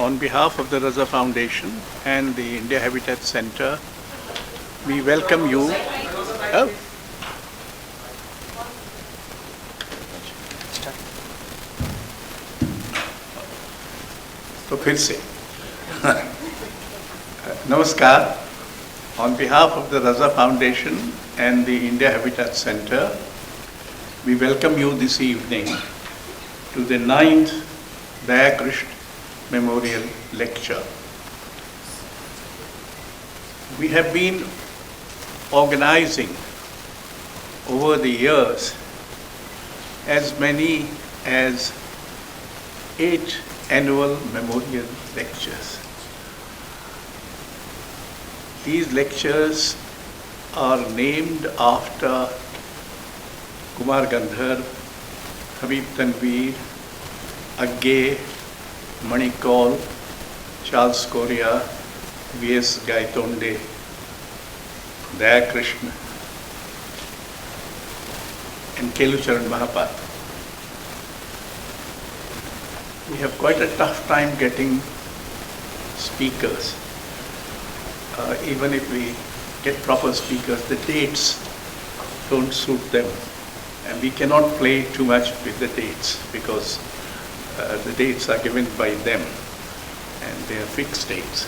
On behalf of the Raza Foundation and the India Habitat Center, we welcome you. Oh. तो फिर से Namaskar. On behalf of the Raza Foundation and the India Habitat Center, we welcome you this evening to the 9th Daya Krishna Memorial Lecture. We have been organizing over the years as many as 8 annual memorial lectures. These lectures are named after Kumar Gandhar, Habib Tanveer, Agge, Manikol, Charles Correa, V.S. Gaitonde, Daya Krishna, and Kelucharan Mahapat. We have quite a tough time getting speakers. Even if we get proper speakers, the dates don't suit them. And we cannot play too much with the dates because the dates are given by them and they are fixed dates.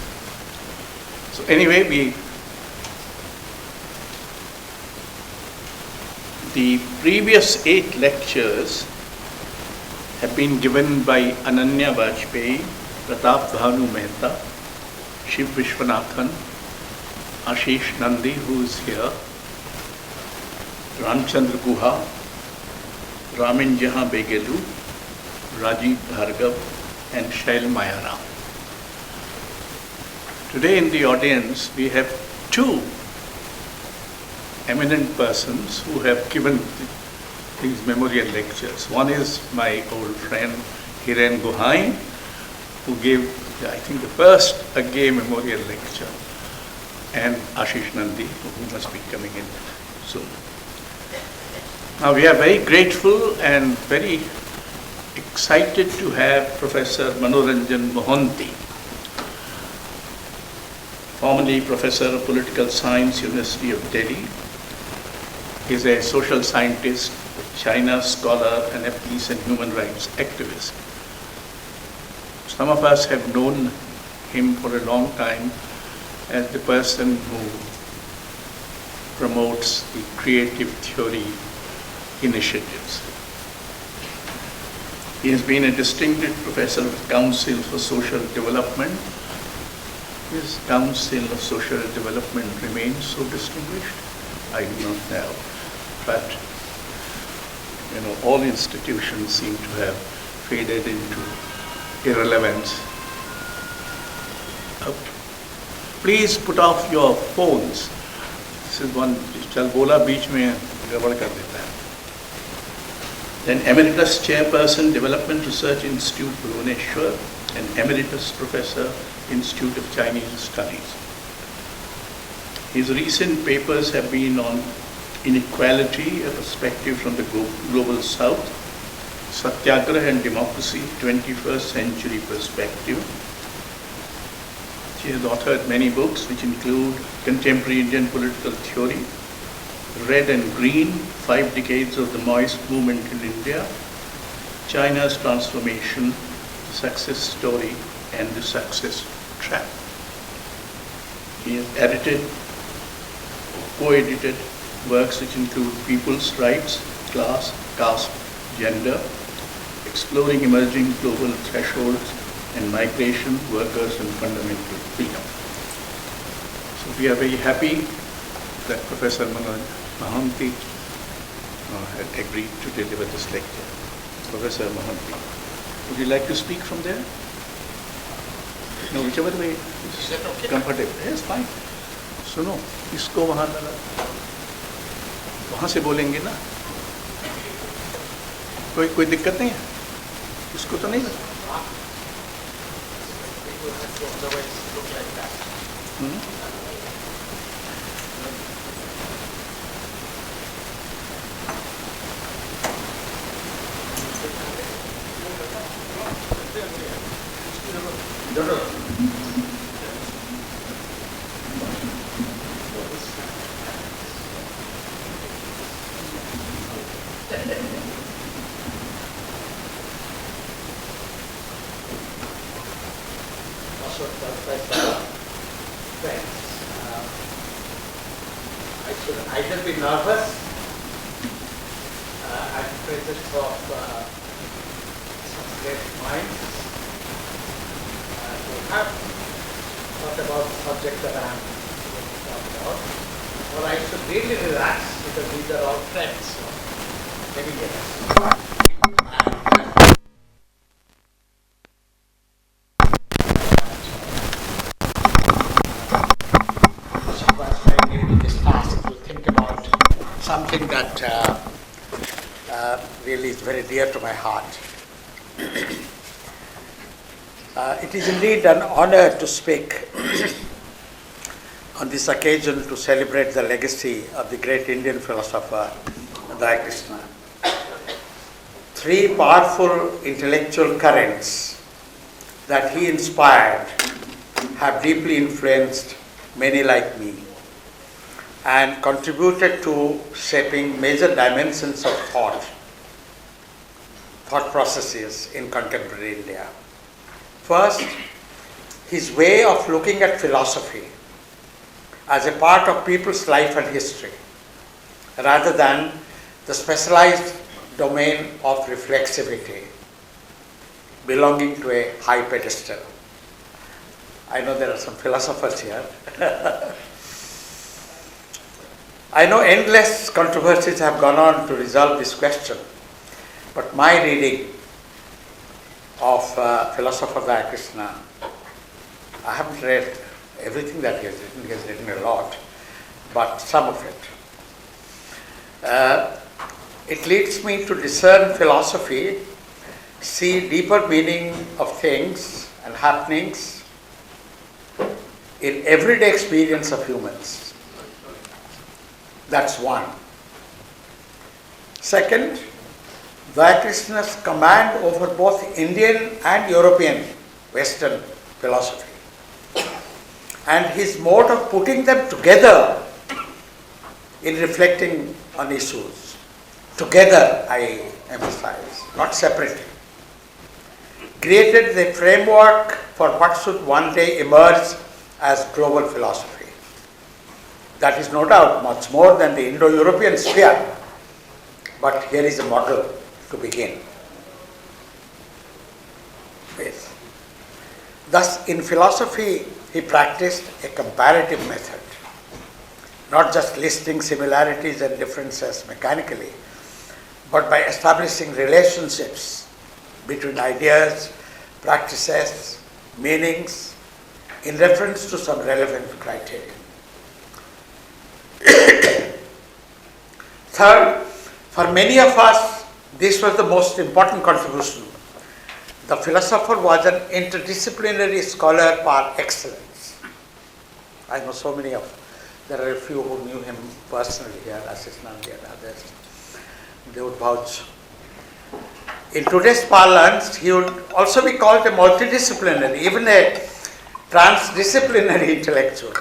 So anyway, the previous 8 lectures have been given by Ananya Vajpayee, Pratap Bhanu Mehta, Shiv Vishwanathan, Ashish Nandi, who is here, Ramchandra Guha, Ramin Jahan Begelu, Rajiv Bhargav, and Shail Mayaram. Today in the audience we have 2 eminent persons who have given these memorial lectures. One is my old friend Hiren Gohain, who gave, I think, the first Agge memorial lecture, and Ashish Nandi, who must be coming in soon. Now we are very grateful and very excited to have Professor Manoranjan Mohanty, formerly Professor of Political Science, University of Delhi. He is a social scientist, China scholar, and a peace and human rights activist. Some of us have known him for a long time as the person who promotes the creative theory initiatives. He has been a distinguished professor of the Council for Social Development. His Council of Social Development remains so distinguished? I do not know. But all institutions seem to have faded into irrelevance. Please put off your phones. This is one, chal bola beech mein gabad kar deta hai. Then Emeritus Chairperson, Development Research Institute, Bhubaneswar, and Emeritus Professor, Institute of Chinese Studies. His recent papers have been on inequality, a perspective from the global south, Satyagraha and democracy, 21st century perspective. She has authored many books which include Contemporary Indian Political Theory, Red and Green, 5 Decades of the Maoist Movement in India, China's Transformation, The Success Story, and The Success Trap. He has edited or co-edited works which include People's Rights, Class, Caste, Gender, Exploring Emerging Global Thresholds, and Migration, Workers, and Fundamental Freedom. So we are very happy that Professor Mohanty had agreed to deliver this lecture. Professor Mohanty, would you like to speak from there? No, whichever way is comfortable. Yes, fine. सुनो, इसको वहाँ लगा, वहाँ से बोलेंगे ना, कोई दिक्कत नहीं है, इसको तो नहीं लगा। No, no. Friends, I should either be nervous at the presence of such great minds who have thought about the subject that I am going to talk about, or I should really relax because these are all friends. So let me get it. Something that really is very dear to my heart. It is indeed an honor to speak on this occasion to celebrate the legacy of the great Indian philosopher Daya Krishna. Three powerful intellectual currents that he inspired have deeply influenced many like me and contributed to shaping major dimensions of thought processes in contemporary India. First, his way of looking at philosophy as a part of people's life and history, rather than the specialized domain of reflexivity belonging to a high pedestal. I know there are some philosophers here. I know endless controversies have gone on to resolve this question, but my reading of philosopher Daya Krishna, I haven't read everything that he has written. He has written a lot, but some of it. It leads me to discern philosophy, see deeper meaning of things and happenings in everyday experience of humans. That's one. Second, Daya Krishna's command over both Indian and European Western philosophy and his mode of putting them together in reflecting on issues. Together, I emphasize, not separately. Created the framework for what should one day emerge as global philosophy. That is no doubt much more than the Indo-European sphere, but here is a model to begin with. Thus, in philosophy, he practiced a comparative method, not just listing similarities and differences mechanically, but by establishing relationships between ideas, practices, meanings, in reference to some relevant criteria. Third, for many of us, this was the most important contribution. The philosopher was an interdisciplinary scholar par excellence. I know so many there are a few who knew him personally here, Asisnandi and others. They would vouch. In today's parlance, he would also be called a multidisciplinary, even a transdisciplinary intellectual,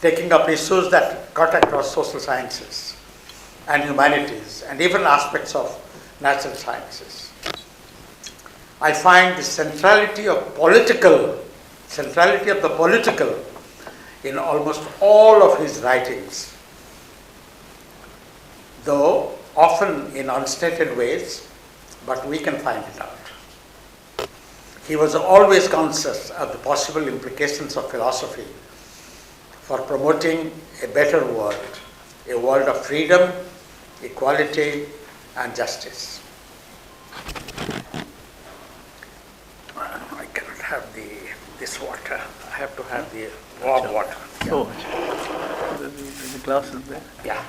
taking up issues that cut across social sciences and humanities and even aspects of natural sciences. I find the centrality of the political in almost all of his writings, though often in unstated ways, but we can find it out. He was always conscious of the possible implications of philosophy for promoting a better world, a world of freedom, equality, and justice. I cannot have this water. I have to have the warm water. Yeah. Oh, the glass is there. Yeah.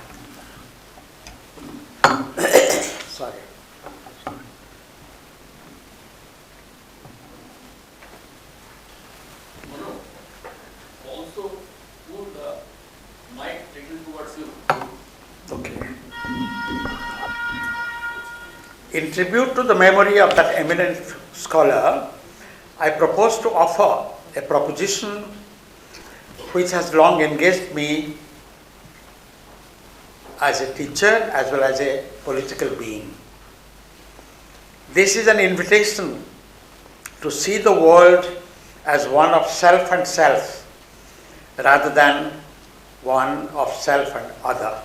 Sorry. Also, move the mic little towards you. Okay. In tribute to the memory of that eminent scholar, I propose to offer a proposition which has long engaged me as a teacher as well as a political being. This is an invitation to see the world as one of self and self rather than one of self and other.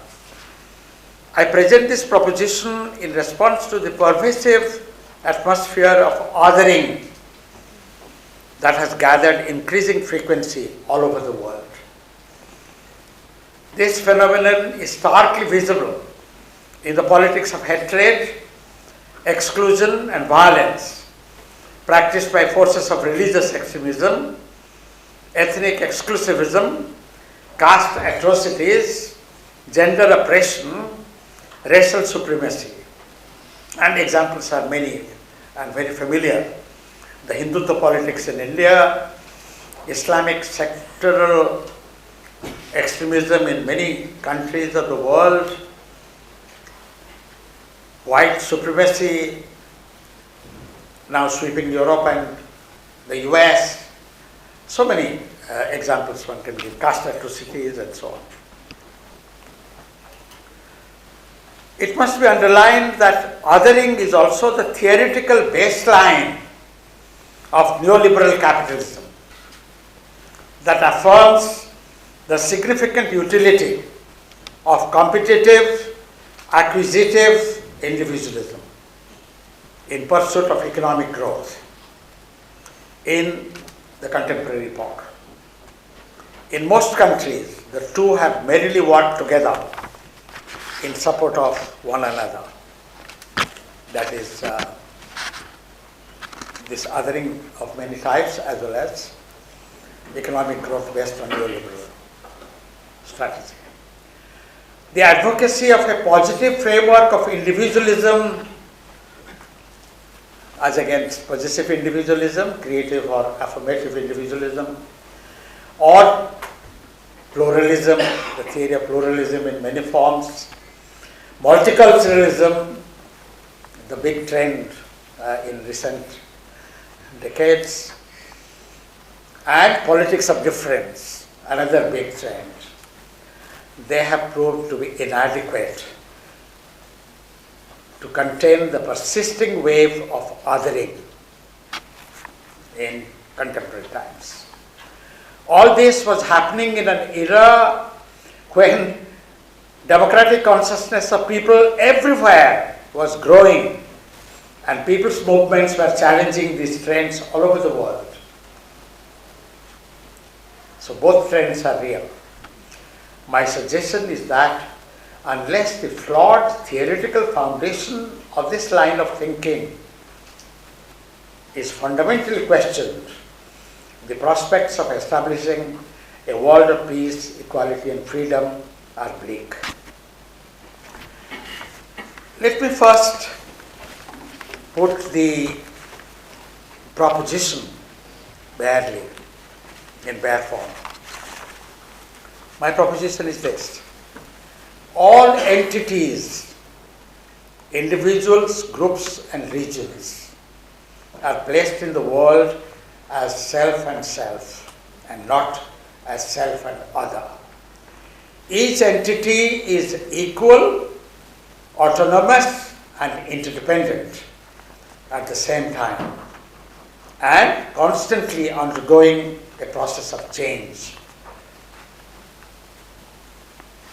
I present this proposition in response to the pervasive atmosphere of othering that has gathered increasing frequency all over the world. This phenomenon is starkly visible in the politics of hatred, exclusion and violence practiced by forces of religious extremism, ethnic exclusivism, caste atrocities, gender oppression, racial supremacy. And examples are many and very familiar. The Hindutva politics in India, Islamic sectoral extremism in many countries of the world, white supremacy now sweeping Europe and the US. So many examples one can give, caste atrocities and so on. It must be underlined that othering is also the theoretical baseline of neoliberal capitalism that affirms the significant utility of competitive, acquisitive individualism in pursuit of economic growth in the contemporary epoch. In most countries, the two have merrily worked together in support of one another. That is this othering of many types as well as economic growth based on neoliberal strategy. The advocacy of a positive framework of individualism as against possessive individualism, creative or affirmative individualism, or pluralism, the theory of pluralism in many forms, multiculturalism, the big trend in recent decades, and politics of difference, another big trend. They have proved to be inadequate to contain the persisting wave of othering in contemporary times. All this was happening in an era when democratic consciousness of people everywhere was growing and people's movements were challenging these trends all over the world. So both trends are real. My suggestion is that unless the flawed theoretical foundation of this line of thinking is fundamentally questioned, the prospects of establishing a world of peace, equality and freedom are bleak. Let me first put the proposition barely in bare form. My proposition is this: all entities, individuals, groups and regions are placed in the world as self and not as self and other. Each entity is equal, autonomous and interdependent at the same time and constantly undergoing a process of change.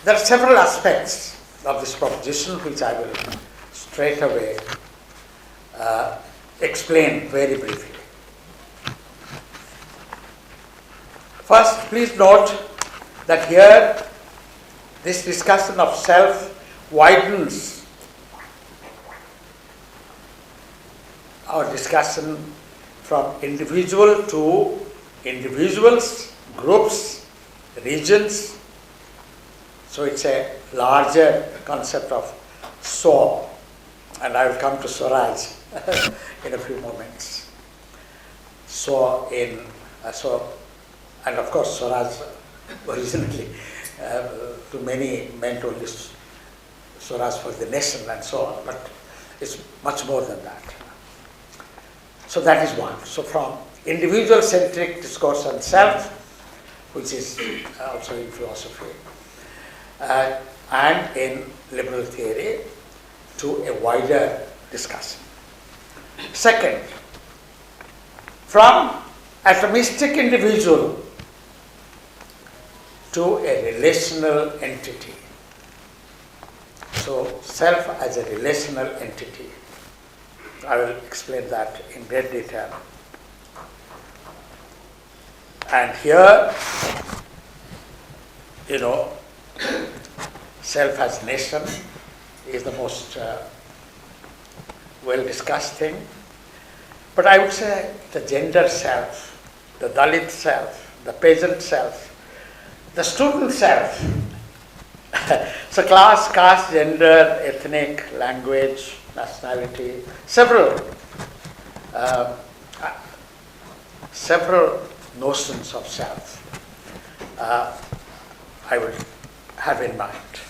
There are several aspects of this proposition which I will straight away explain very briefly. First, please note that here this discussion of self widens our discussion from individual to individuals, groups, regions. So it's a larger concept of soul, and I will come to Swaraj in a few moments. And of course Swaraj originally to many meant only Swaraj for the nation and so on, but it's much more than that. So that is one. So from individual-centric discourse on self, which is also in philosophy, and in liberal theory, to a wider discussion. Second, from atomistic individual to a relational entity. So, self as a relational entity. I will explain that in great detail. And here, self as nation is the most well discussed thing. But I would say the gender self, the Dalit self, the peasant self, the student self. So class, caste, gender, ethnic, language, nationality, several notions of self I will have in mind.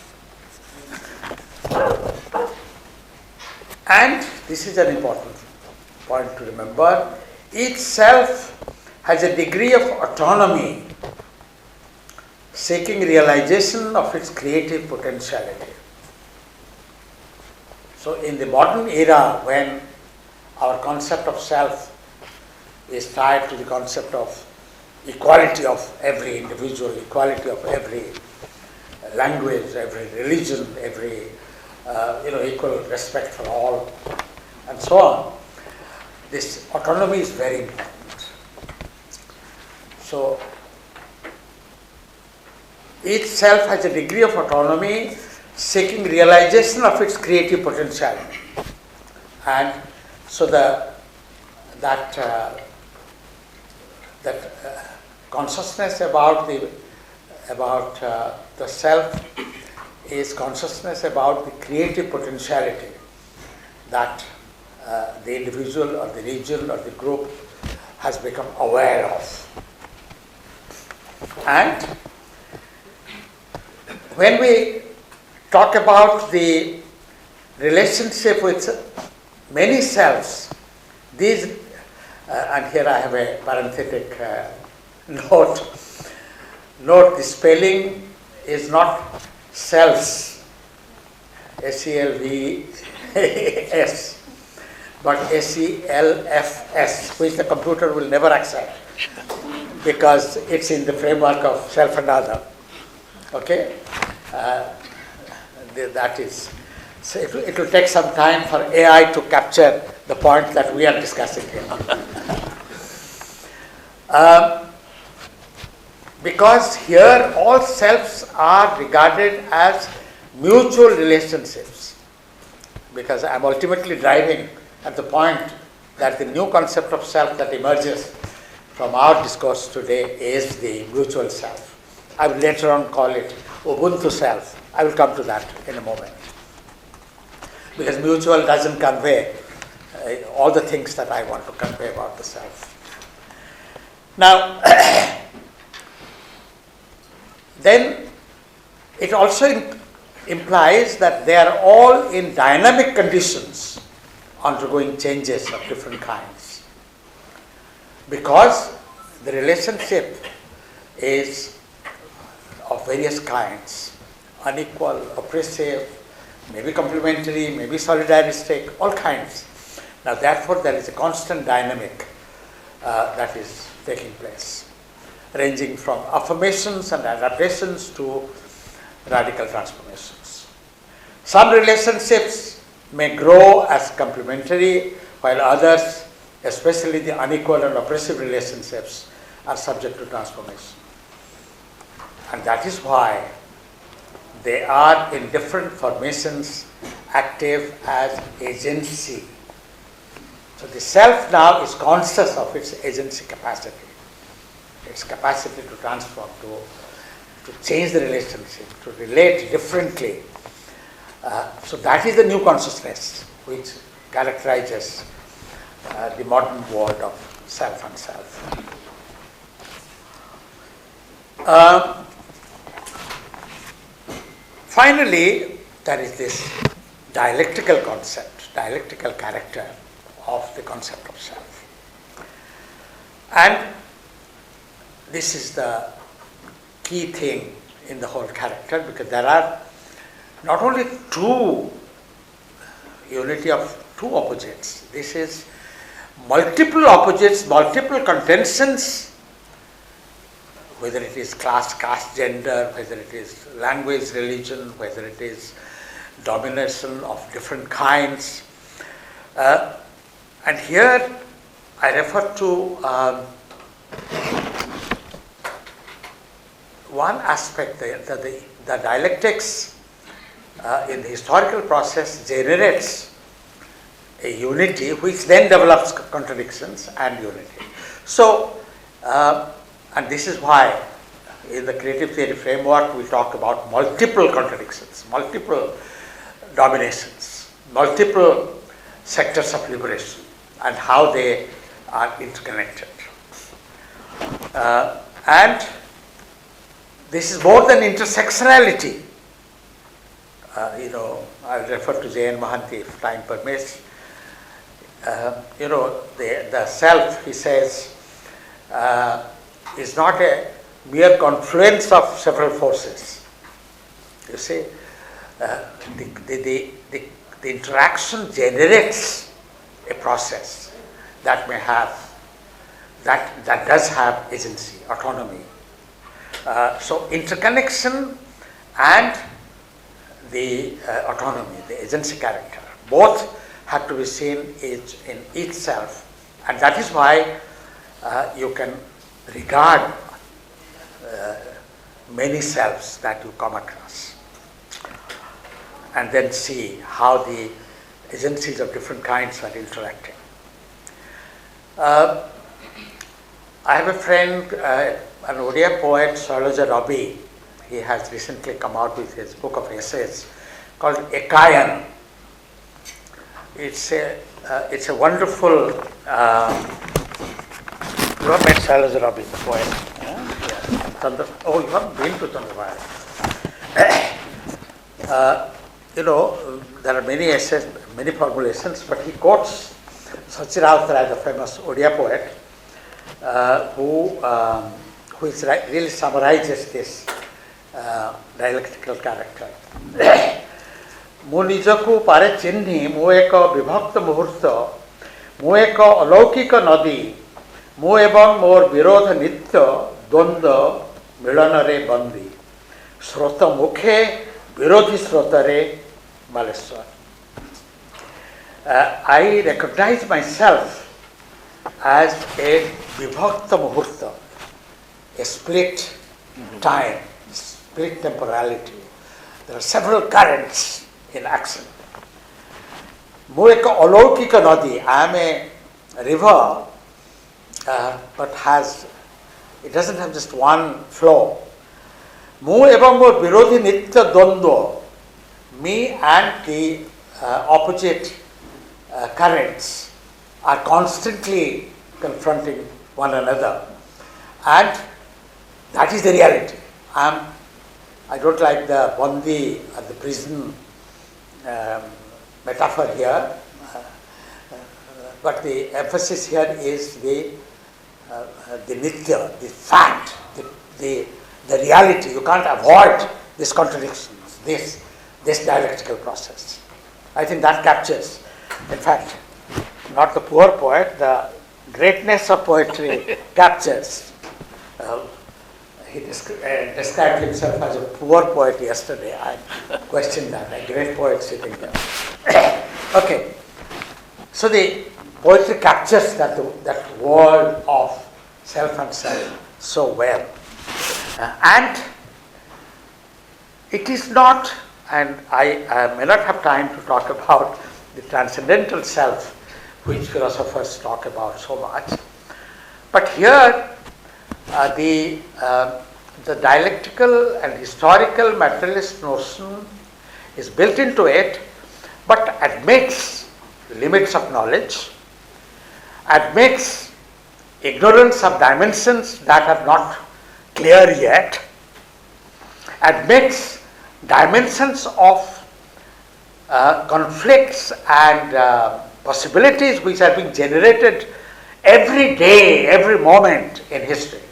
And this is an important point to remember. Each self has a degree of autonomy, seeking realization of its creative potentiality. So in the modern era, when our concept of self is tied to the concept of equality of every individual, equality of every language, every religion, every equal respect for all, and so on, this autonomy is very important. So each self has a degree of autonomy, seeking realization of its creative potential. And so that consciousness about the self is consciousness about the creative potentiality that the individual or the region or the group has become aware of. And when we talk about the relationship with many selves, these, and here I have a parenthetic note, the spelling is not selves, S-E-L-V-S, but S-E-L-F-S, which the computer will never accept because it's in the framework of self and other. Okay? That is, so it will take some time for AI to capture the point that we are discussing here. Because here all selves are regarded as mutual relationships. Because I am ultimately driving at the point that the new concept of self that emerges from our discourse today is the mutual self. I will later on call it Ubuntu self. I will come to that in a moment. Because mutual doesn't convey all the things that I want to convey about the self. Now, then it also implies that they are all in dynamic conditions undergoing changes of different kinds. Because the relationship is of various kinds, unequal, oppressive, maybe complementary, maybe solidaristic, all kinds. Now therefore there is a constant dynamic that is taking place, ranging from affirmations and adaptations to radical transformations. Some relationships may grow as complementary, while others, especially the unequal and oppressive relationships, are subject to transformation. And that is why they are in different formations active as agency. So the self now is conscious of its agency capacity, its capacity to transform, to change the relationship, to relate differently. So that is the new consciousness which characterizes the modern world of self and self. Finally, there is this dialectical concept, dialectical character of the concept of self. And this is the key thing in the whole character, because there are not only unity of two opposites, this is multiple opposites, multiple contentions, whether it is class, caste, gender, whether it is language, religion, whether it is domination of different kinds. And here I refer to one aspect, the dialectics in the historical process generates a unity which then develops contradictions and unity. So, and this is why in the creative theory framework we talk about multiple contradictions, multiple dominations, multiple sectors of liberation, and how they are interconnected. And this is more than intersectionality. I'll refer to J.N. Mohanty if time permits. The self, he says, is not a mere confluence of several forces. You see, the interaction generates a process that may have, that does have agency, autonomy. So interconnection and the autonomy, the agency character, both have to be seen in each self, and that is why you can regard many selves that you come across, and then see how the agencies of different kinds are interacting. I have a friend, an Odia poet, Raza Foundation. He has recently come out with his book of essays called Ekayan. It's a wonderful. You have met Raza Foundation, the poet. Yeah? Oh, you haven't been to Tandavara. There are many essays, many formulations, but he quotes Sachirautaraya, the famous Odia poet, who really summarizes this dialectical character. ମୁଁ ନିଜକୁ ପାରେ ଚିହ୍ନି ମୁଁ ଏକ ବିଭକ୍ତ ମୁହୂର୍ତ୍ତ ମୁଁ ଏକ ଅଲୌକିକ ନଦୀ ମୁଁ ଏବଂ ମୋର ବିରୋଧ ନିତ୍ୟ ଦ୍ୱନ୍ଦ୍ୱ ମିଳନରେ ବନ୍ଦୀ ସ୍ରୋତ ମୁଖେ ବିରୋଧୀ ସ୍ରୋତରେ Balasore. I recognize myself as a vibhakta muhurta, a split time, split temporality. There are several currents in action. Mu ek alaukika nadi, I am a river, but it doesn't have just one flow. Mu ebang mo virodhi nitya dvandva, me and the opposite currents are constantly confronting one another, and that is the reality. I don't like the bandi or the prison metaphor here, but the emphasis here is the nitya, the fact, the reality. You can't avoid these contradictions, this dialectical process. I think that captures, in fact, not the poor poet, the greatness of poetry captures. He described himself as a poor poet yesterday. I questioned that. A great poet sitting there. Okay. So the poetry captures that world of self and self so well. And it is not, and I may not have time to talk about the transcendental self, which philosophers talk about so much. But here, the dialectical and historical materialist notion is built into it, but admits limits of knowledge, admits ignorance of dimensions that are not clear yet, admits dimensions of conflicts and possibilities which are being generated every day, every moment in history.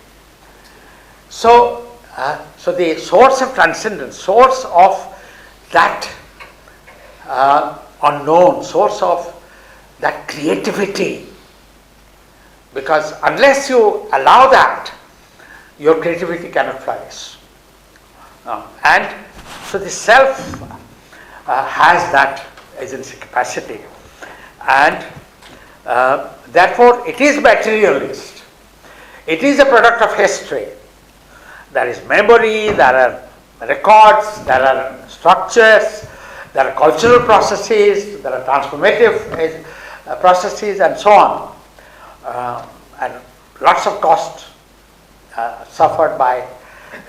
So, the source of transcendence, source of that unknown, source of that creativity, because unless you allow that, your creativity cannot flourish. And so the self has that agency capacity, and therefore it is materialist. It is a product of history. There is memory, there are records, there are structures, there are cultural processes, there are transformative processes, and so on. And lots of cost suffered by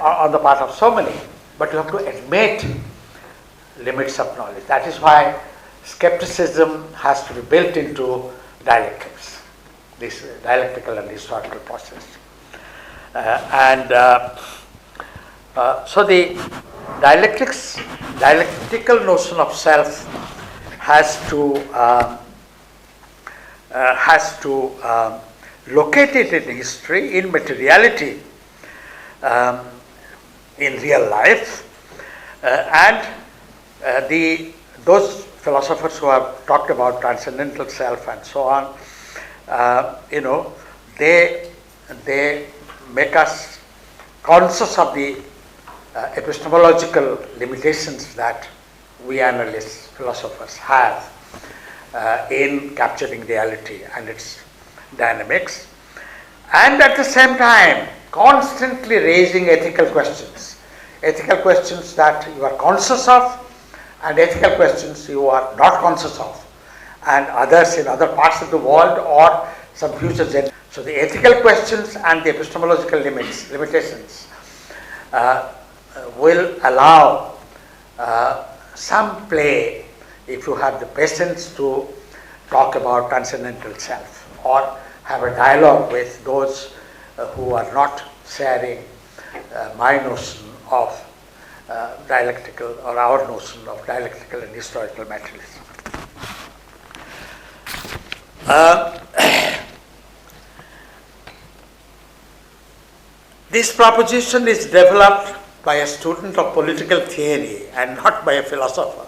on the part of so many. But you have to admit limits of knowledge. That is why skepticism has to be built into dialectics, this dialectical and historical process. So the dialectical notion of self has to locate it in history, in materiality, in real life, and those philosophers who have talked about transcendental self and so on, they make us conscious of the epistemological limitations that we analysts, philosophers have in capturing reality and its dynamics, and at the same time constantly raising ethical questions that you are conscious of, and ethical questions you are not conscious of, and others in other parts of the world or some future generation. So the ethical questions and the epistemological limitations will allow some play if you have the patience to talk about transcendental self, or have a dialogue with those who are not sharing my notion of dialectical, or our notion of dialectical and historical materialism. This proposition is developed by a student of political theory and not by a philosopher.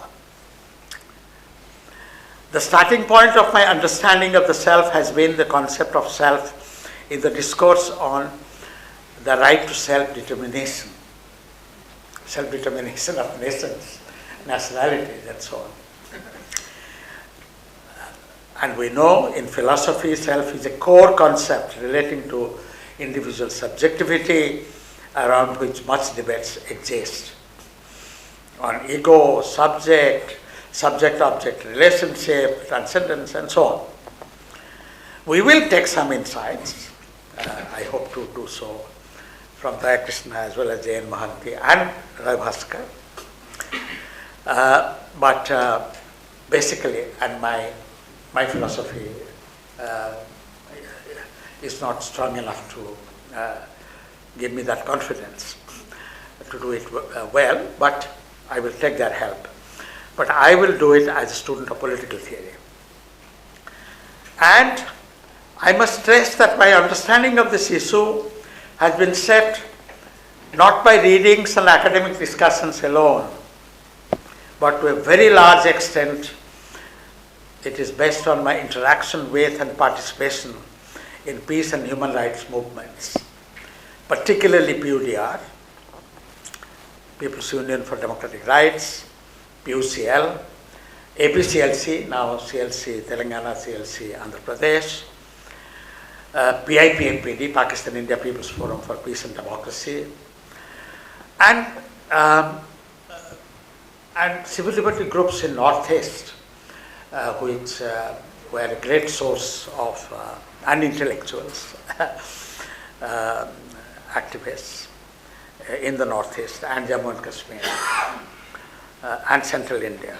The starting point of my understanding of the self has been the concept of self in the discourse on the right to self-determination of nations, nationalities, and so on. And we know in philosophy, self is a core concept relating to individual subjectivity, around which much debates exist. On ego, subject-object relationship, transcendence, and so on. We will take some insights, I hope to do so, from Daya Krishna as well as J.N. Mohanty and Raza. But basically, and my philosophy is not strong enough to give me that confidence to do it well, but I will take their help. But I will do it as a student of political theory. And I must stress that my understanding of this issue has been shaped not by readings and academic discussions alone, but to a very large extent, it is based on my interaction with and participation in peace and human rights movements, particularly PUDR, People's Union for Democratic Rights, PUCL, APCLC, now CLC, Telangana, CLC, Andhra Pradesh, PIPMPD, Pakistan India People's Forum for Peace and Democracy, and civil liberty groups in Northeast, which were a great source of and intellectuals, activists in the Northeast and Jammu and Kashmir and Central India.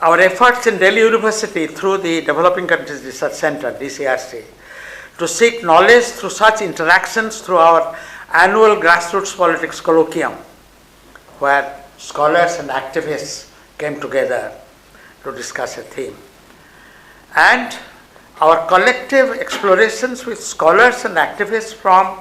Our efforts in Delhi University through the Developing Countries Research Center, DCRC, to seek knowledge through such interactions through our annual Grassroots Politics Colloquium, where scholars and activists came together to discuss a theme. And our collective explorations with scholars and activists from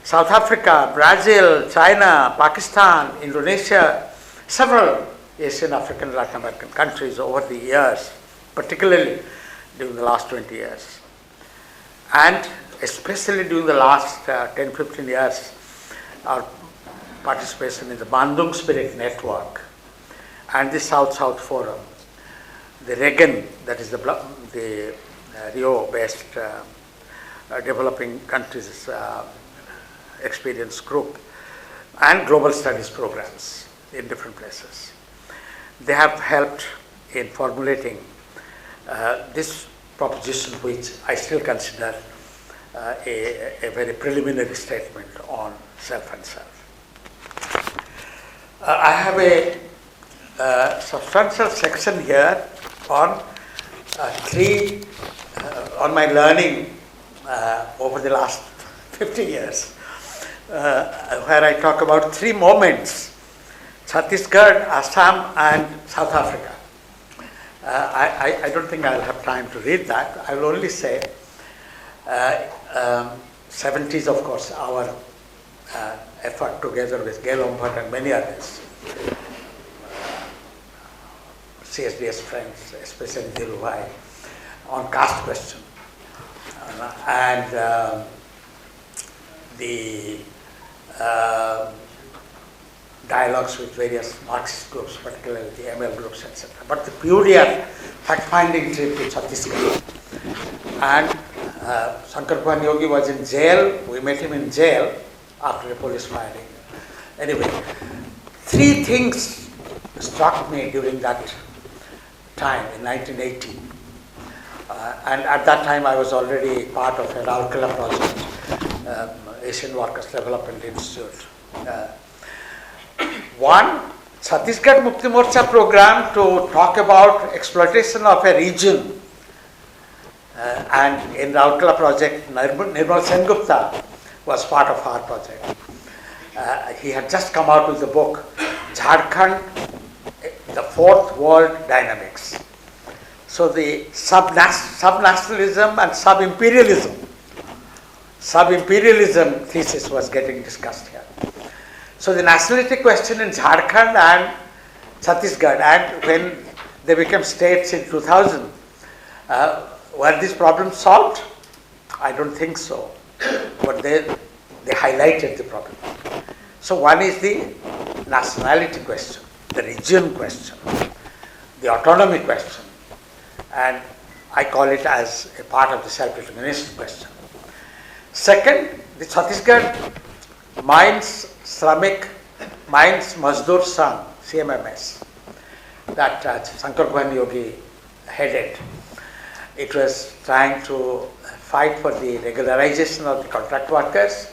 South Africa, Brazil, China, Pakistan, Indonesia, several Asian, African, Latin American countries over the years, particularly during the last 20 years, and especially during the last 10-15 years, our participation in the Bandung Spirit Network and the South-South Forum, the REGAN, that is the Rio-based developing countries experience group, and global studies programs in different places. They have helped in formulating this proposition, which I still consider a very preliminary statement on self and self. I have a substantial section here on on my learning over the last 50 years, where I talk about 3 moments: Chhattisgarh, Assam, and South Africa. I don't think I'll have time to read that. I will only say 70s, of course, our effort together with Gulmohar and many others, CSDS friends, especially Dilbhai, on caste question, and the dialogues with various Marxist groups, particularly the ML groups, etc. But the peculiar fact-finding trip to Chhattisgarh. And Shankar Bhavan Yogi was in jail. We met him in jail after a police firing. Anyway, 3 things struck me during that time in 1980. And at that time I was already part of a Raurkela project, Asian Workers Development Institute. One, Chhattisgarh Mukti Morcha program to talk about exploitation of a region, and in Raurkela project, Nirmal Sengupta was part of our project. He had just come out with the book, Jharkhand, the Fourth World Dynamics. So the sub-nationalism and sub-imperialism thesis was getting discussed here. So the nationality question in Jharkhand and Chhattisgarh, and when they became states in 2000, were these problems solved? I don't think so, but they highlighted the problem. So one is the nationality question, the region question, the autonomy question, and I call it as a part of the self-determination question. Second, the Chhattisgarh Mines Shramik Mines Mazdoor Sangh, CMMS, that Shankar Bhavan Yogi headed. It was trying to fight for the regularization of the contract workers,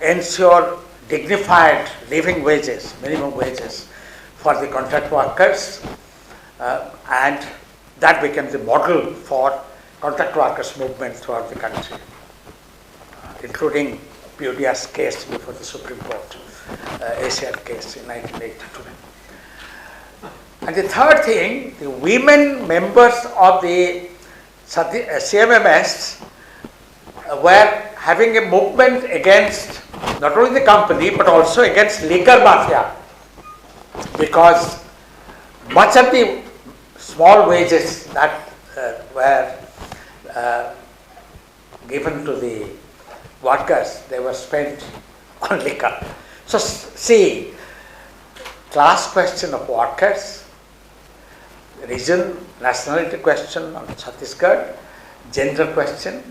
ensure dignified living wages, minimum wages for the contract workers, and that became the model for contract workers movement throughout the country, including Piodia's case before the Supreme Court, Asian case in 1982. And the third thing, the women members of the CMMS were having a movement against not only the company but also against liquor mafia, because much of the small wages that were given to the workers, they were spent on liquor. So see, class question of workers, region, nationality question on Chhattisgarh, gender question,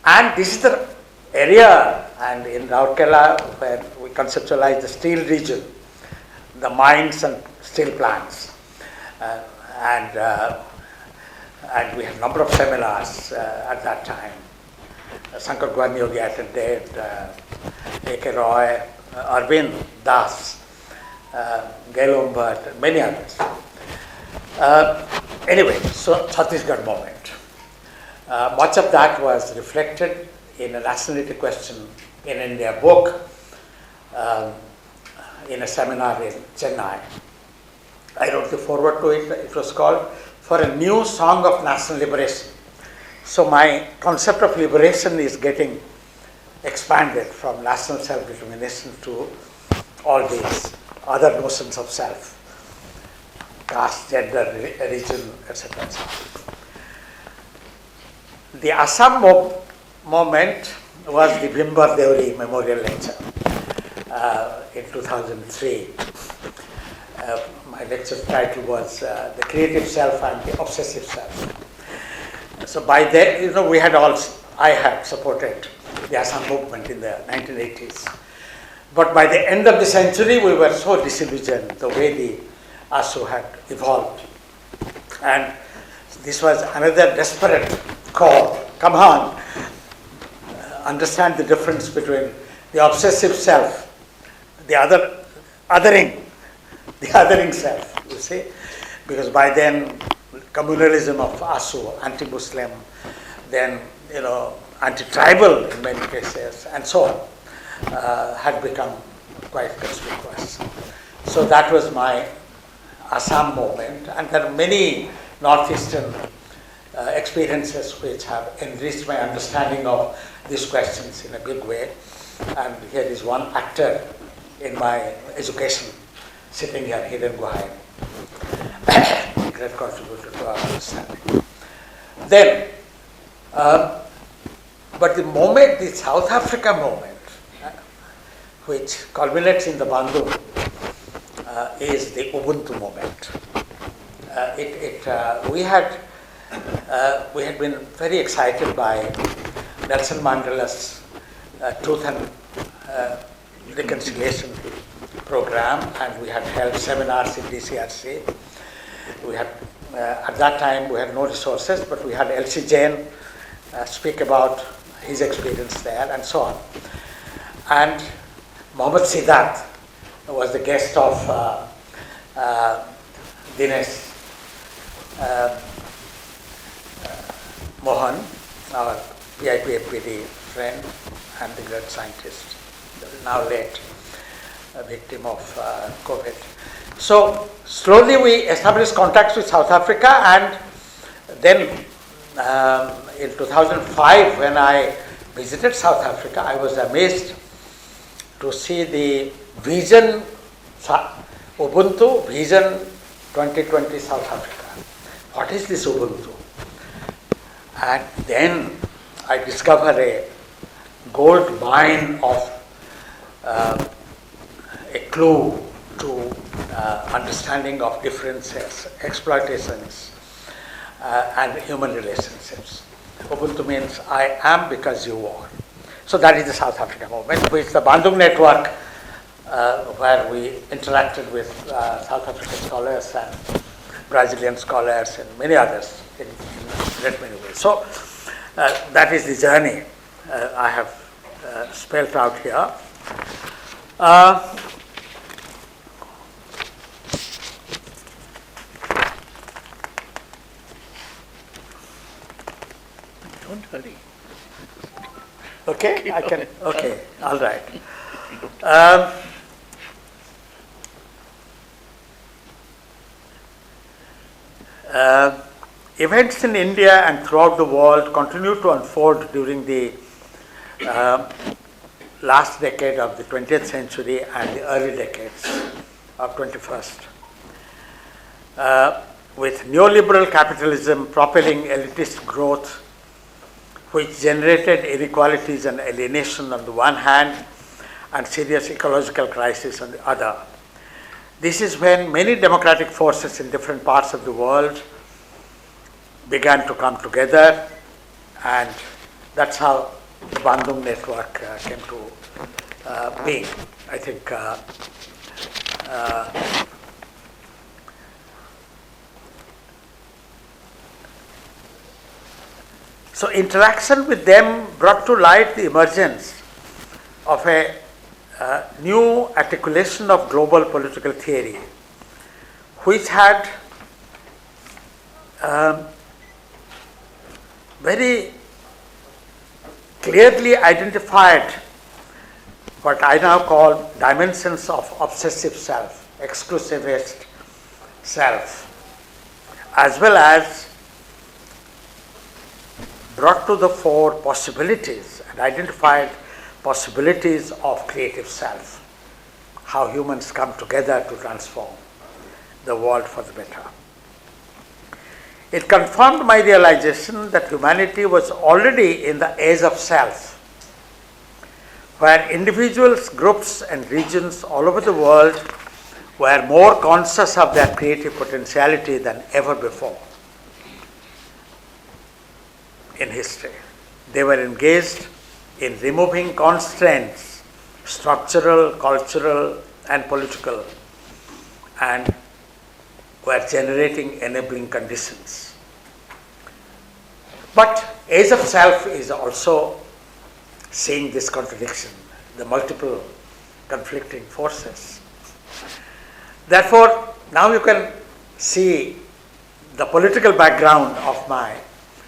and this is the area, and in Raurkela where we conceptualize the steel region, the mines and steel plants, and we had a number of seminars at that time. Shankar Bhavan Yogi attended, A.K. Roy, Arvind Das, Gulmohar, many others. Anyway, so Chhattisgarh moment. Much of that was reflected in a nationality question in India book in a seminar in Chennai. I wrote the foreword to it. It was called For a New Song of National Liberation. So my concept of liberation is getting expanded from national self-determination to all these other notions of self, caste, gender, religion, etc. etc. The Assam moment was the Bhimbar Deori Memorial Lecture in 2003. My lecture title was The Creative Self and the Obsessive Self. So by then, I had supported the Assam movement in the 1980s. But by the end of the century, we were so disillusioned the way the ASU had evolved. And this was another desperate call. Come on, understand the difference between the obsessive self, the othering self, you see. Because by then, communalism of ASU, anti-Muslim, then, anti-tribal in many cases, and so on, had become quite conspicuous. So that was my Assam moment, and there are many Northeastern experiences which have enriched my understanding of these questions in a big way. And here is one actor in my education, sitting here, Hiren Guhai, great contributor to our understanding. Then, but the moment, the South Africa moment, which culminates in the Bandung, is the Ubuntu moment. We had been very excited by Nelson Mandela's Truth and Reconciliation program, and we had held seminars in DCRC. We had, at that time, we had no resources, but we had L.C. Jain speak about his experience there, and so on. And Mohammad Siddharth was the guest of Dinesh Mohan, our PIP FPD friend and the great scientist, now late, a victim of COVID. So slowly we established contacts with South Africa, and then in 2005 when I visited South Africa, I was amazed to see the vision, Ubuntu Vision 2020 South Africa. What is this Ubuntu? And then I discovered a gold mine of a clue to understanding of differences, exploitations, and human relationships. Ubuntu means I am because you are. So that is the South Africa movement, which the Bandung network, where we interacted with South African scholars and Brazilian scholars and many others in great many ways. So that is the journey I have spelled out here. Don't hurry. Okay, I can. Okay, all right. Events in India and throughout the world continue to unfold during the last decade of the 20th century and the early decades of 21st. With neoliberal capitalism propelling elitist growth, which generated inequalities and alienation on the one hand and serious ecological crisis on the other. This is when many democratic forces in different parts of the world began to come together, and that's how the Bandung network came to be. I think so interaction with them brought to light the emergence of a new articulation of global political theory, which had very clearly identified what I now call dimensions of obsessive self, exclusivist self, as well as brought to the fore possibilities and identified possibilities of creative self, how humans come together to transform the world for the better. It confirmed my realization that humanity was already in the age of self, where individuals, groups, and regions all over the world were more conscious of their creative potentiality than ever before in history. They were engaged in removing constraints, structural, cultural, and political, and were generating enabling conditions. But age of self is also seeing this contradiction, the multiple conflicting forces. Therefore, now you can see the political background of my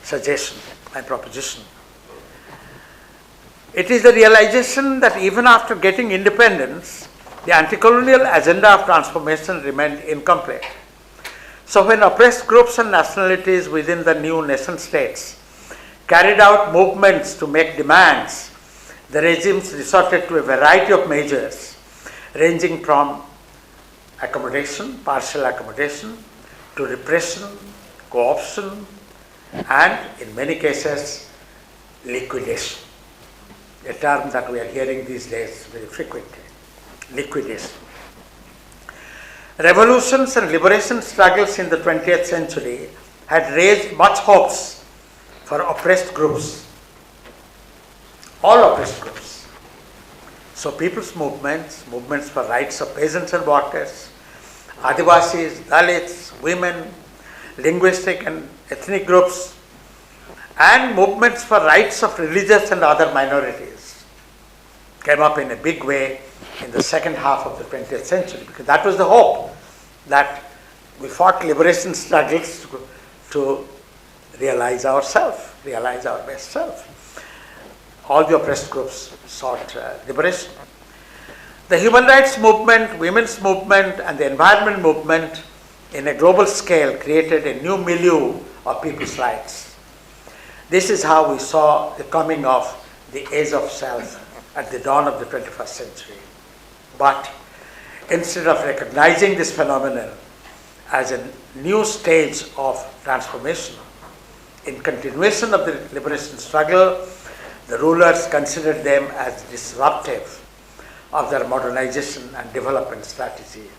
suggestion, my proposition. It is the realization that even after getting independence, the anti-colonial agenda of transformation remained incomplete. So when oppressed groups and nationalities within the new nation states carried out movements to make demands, the regimes resorted to a variety of measures ranging from accommodation, partial accommodation, to repression, co-option, and in many cases, liquidation. A term that we are hearing these days very frequently, liquidation. Revolutions and liberation struggles in the 20th century had raised much hopes for oppressed groups, all oppressed groups. So people's movements, movements for rights of peasants and workers, Adivasis, Dalits, women, linguistic and ethnic groups, and movements for rights of religious and other minorities came up in a big way in the second half of the 20th century, because that was the hope, that we fought liberation struggles to realize ourselves, realize our best self. All the oppressed groups sought liberation. The human rights movement, women's movement, and the environment movement in a global scale created a new milieu of people's rights. This is how we saw the coming of the age of self at the dawn of the 21st century. But instead of recognizing this phenomenon as a new stage of transformation, in continuation of the liberation struggle, the rulers considered them as disruptive of their modernization and development strategy.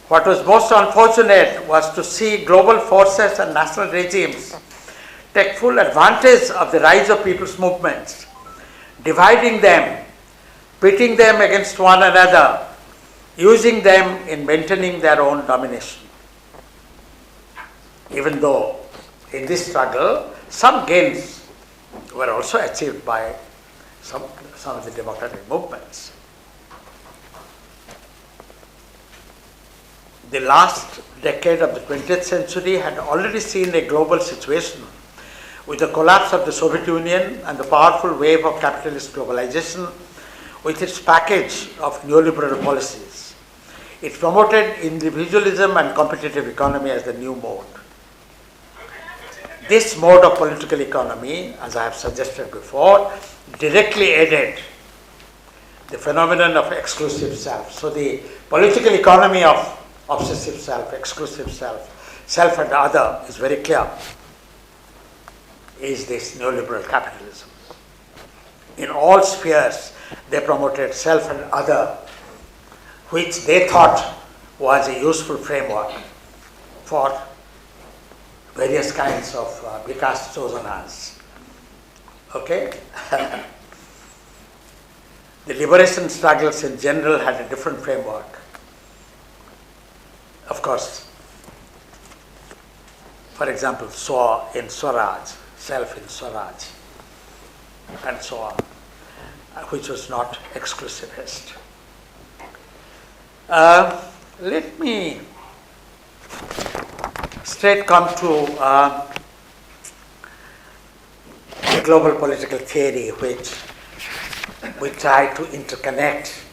What was most unfortunate was to see global forces and national regimes take full advantage of the rise of people's movements, dividing them, pitting them against one another, using them in maintaining their own domination. Even though in this struggle, some gains were also achieved by some of the democratic movements. The last decade of the 20th century had already seen a global situation with the collapse of the Soviet Union and the powerful wave of capitalist globalization with its package of neoliberal policies. It promoted individualism and competitive economy as the new mode. This mode of political economy, as I have suggested before, directly aided the phenomenon of exclusive self. So the political economy of obsessive self, exclusive self, self and other is very clear, is this neoliberal capitalism. In all spheres, they promoted self and other, which they thought was a useful framework for various kinds of vikas chosanas. Okay? The liberation struggles in general had a different framework. Of course, for example, Swa in Swaraj, self in Swaraj, and so on, which was not exclusivist. Let me straight come to the global political theory, which we try to interconnect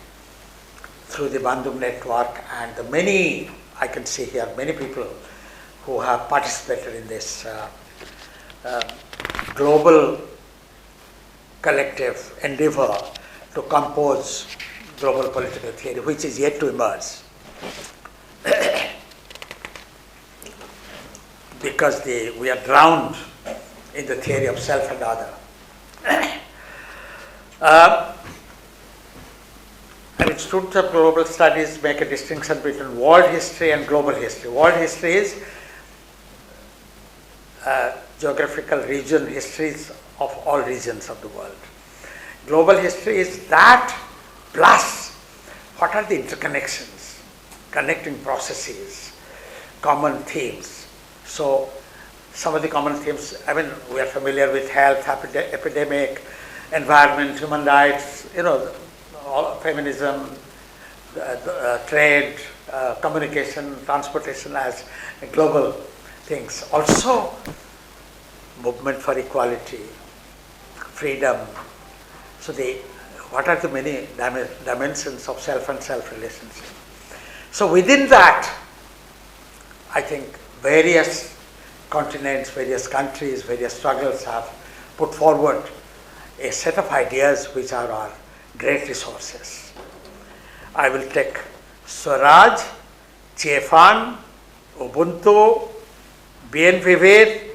through the Bandung network and the many, I can see here, many people who have participated in this global collective endeavor to compose global political theory, which is yet to emerge. Because we are drowned in the theory of self and other. And students of global studies make a distinction between world history and global history. World history is geographical region histories of all regions of the world. Global history is that plus what are the interconnections, connecting processes, common themes. So some of the common themes, we are familiar with health, epidemic, environment, human rights, feminism, trade, communication, transportation as global things. Also, movement for equality, freedom. So what are the many dimensions of self and self relationship? So within that, I think various continents, various countries, various struggles have put forward a set of ideas which are our great resources. I will take Swaraj, Chiefan, Ubuntu, Bien Vivir,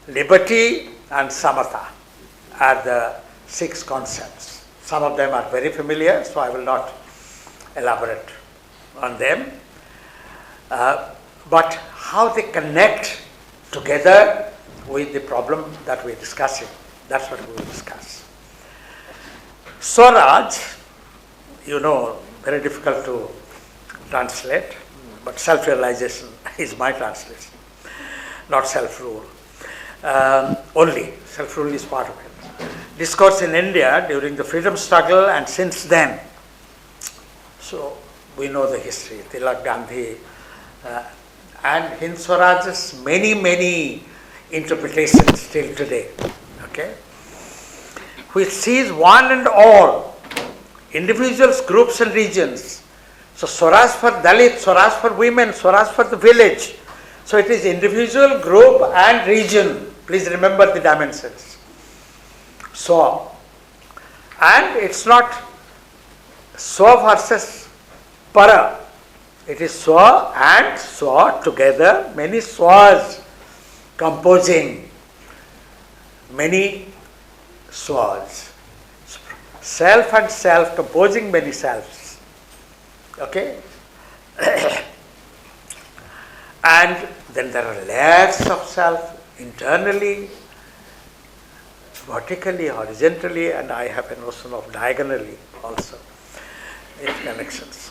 Liberty and Samatha are the 6 concepts. Some of them are very familiar, so I will not elaborate on them. But how they connect together with the problem that we are discussing, that's what we will discuss. Swaraj, very difficult to translate, but self-realization is my translation, not self-rule. Only self-rule is part of it. Discourse in India during the freedom struggle and since then. So we know the history, Tilak, Gandhi, and in Swaraj's many interpretations till today. Okay, which sees one and all, individuals, groups and regions. So Swaraj for Dalit, Swaraj for women, Swaraj for the village. So it is individual, group and region. Please remember the dimensions. So, and it's not Swa versus Para. It is Swa and Swa together, many Swas composing many Swas. Self and self composing many selves. Okay? And then there are layers of self internally, vertically, horizontally, and I have a notion of diagonally also, interconnections,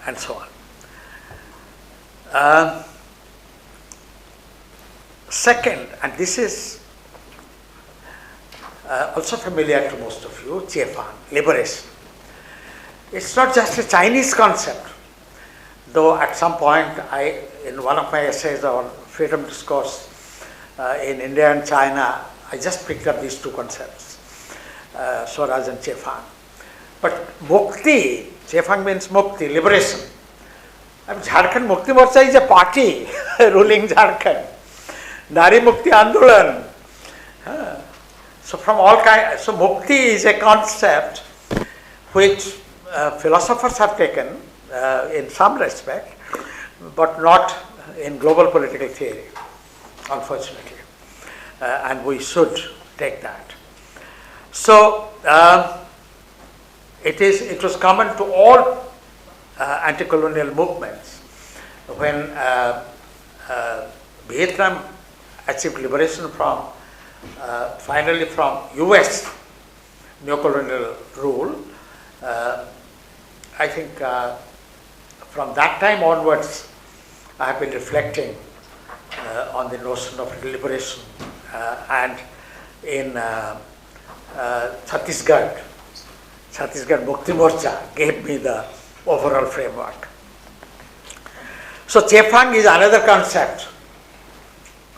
and so on. Second, and this is also familiar to most of you, Chiefan, liberation. It's not just a Chinese concept, though at some point in one of my essays on freedom discourse in India and China, I just picked up these 2 concepts, Swaraj and Chiefan. But Mukti, Chiefan means Mukti, liberation. Jharkhand Mukti Morcha is a party ruling Jharkhand. Nari Mukti Andolan. So from all kinds, so Mukti is a concept which philosophers have taken in some respect, but not in global political theory, unfortunately. And we should take that. So it was common to all anti-colonial movements when Vietnam achieved liberation finally from US neocolonial rule. I think from that time onwards, I have been reflecting on the notion of liberation, and in Chhattisgarh Mukti Morcha gave me the overall framework. So Chiefan is another concept,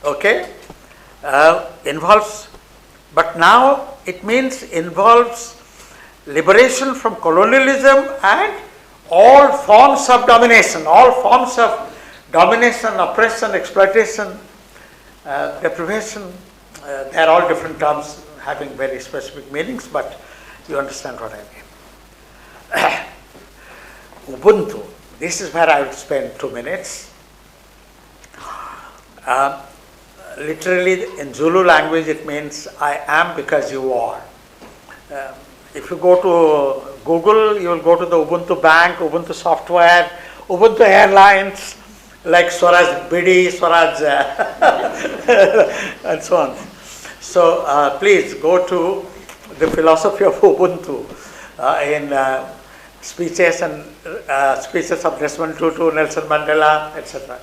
okay, involves, but now it involves liberation from colonialism and all forms of domination, oppression, exploitation, deprivation, They are all different terms having very specific meanings, but you understand what I mean. Ubuntu, this is where I will spend 2 minutes. Literally in Zulu language it means I am because you are. If you go to Google, you will go to the Ubuntu Bank, Ubuntu Software, Ubuntu Airlines, like Swaraj Bidi, Swaraj and so on. So please go to the philosophy of Ubuntu in speeches speeches of Desmond Tutu, Nelson Mandela, etc.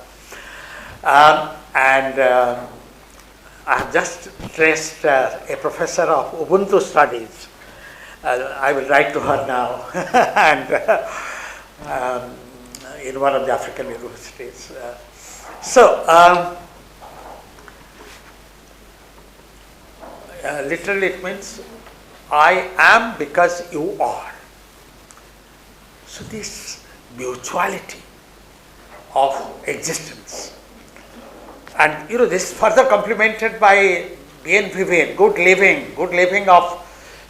I have just traced a professor of Ubuntu studies. I will write to her now, and in one of the African universities. Literally it means I am because you are. So this mutuality of existence, and this further complemented by bien vivere, good living of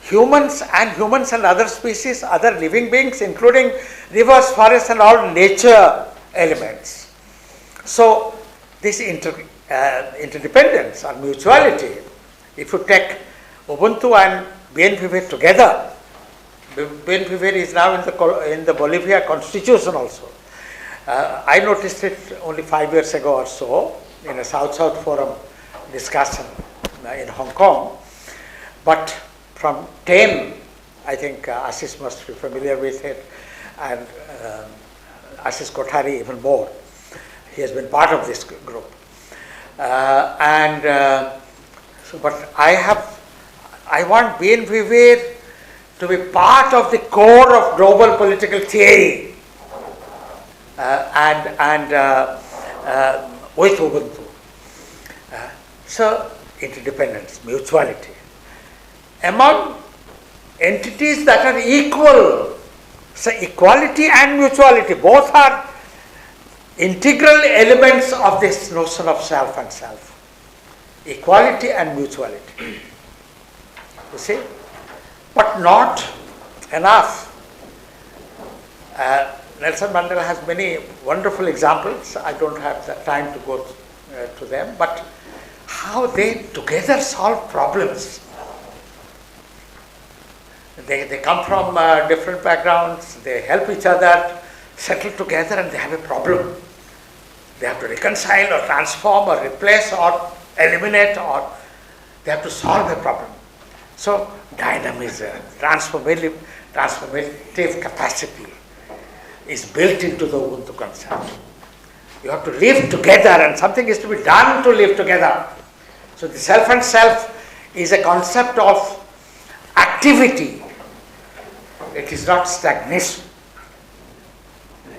humans and other species, other living beings, including rivers, forests, and all nature elements. So this interdependence or mutuality, if you take Ubuntu and bien vivere together, bien vivere is now in the Bolivia Constitution also. I noticed it only 5 years ago or so in a South-South Forum discussion in Hong Kong. But from 10, I think Ashish must be familiar with it, and Ashish Kothari even more. He has been part of this group. But I want bien vivere to be part of the core of global political theory, with Ubuntu. So interdependence, mutuality among entities that are equal. So equality and mutuality both are integral elements of this notion of self and self. Equality and mutuality. You see? But not enough. Nelson Mandela has many wonderful examples. I don't have the time to go to them, but how they together solve problems. They come from different backgrounds, they help each other, settle together, and they have a problem. They have to reconcile or transform or replace or eliminate, or they have to solve a problem. So dynamism, transformative capacity is built into the Ubuntu concept. You have to live together, and something is to be done to live together. So the self and self is a concept of activity. It is not stagnation.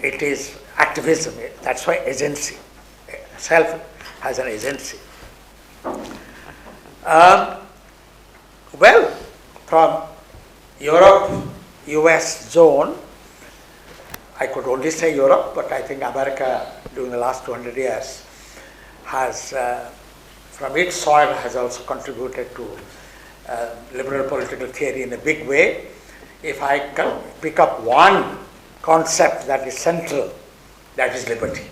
It is activism. That's why agency. Self has an agency. Well, from Europe, US zone, I could only say Europe, but I think America during the last 200 years has, from its soil, has also contributed to liberal political theory in a big way. If I can pick up one concept that is central, that is liberty.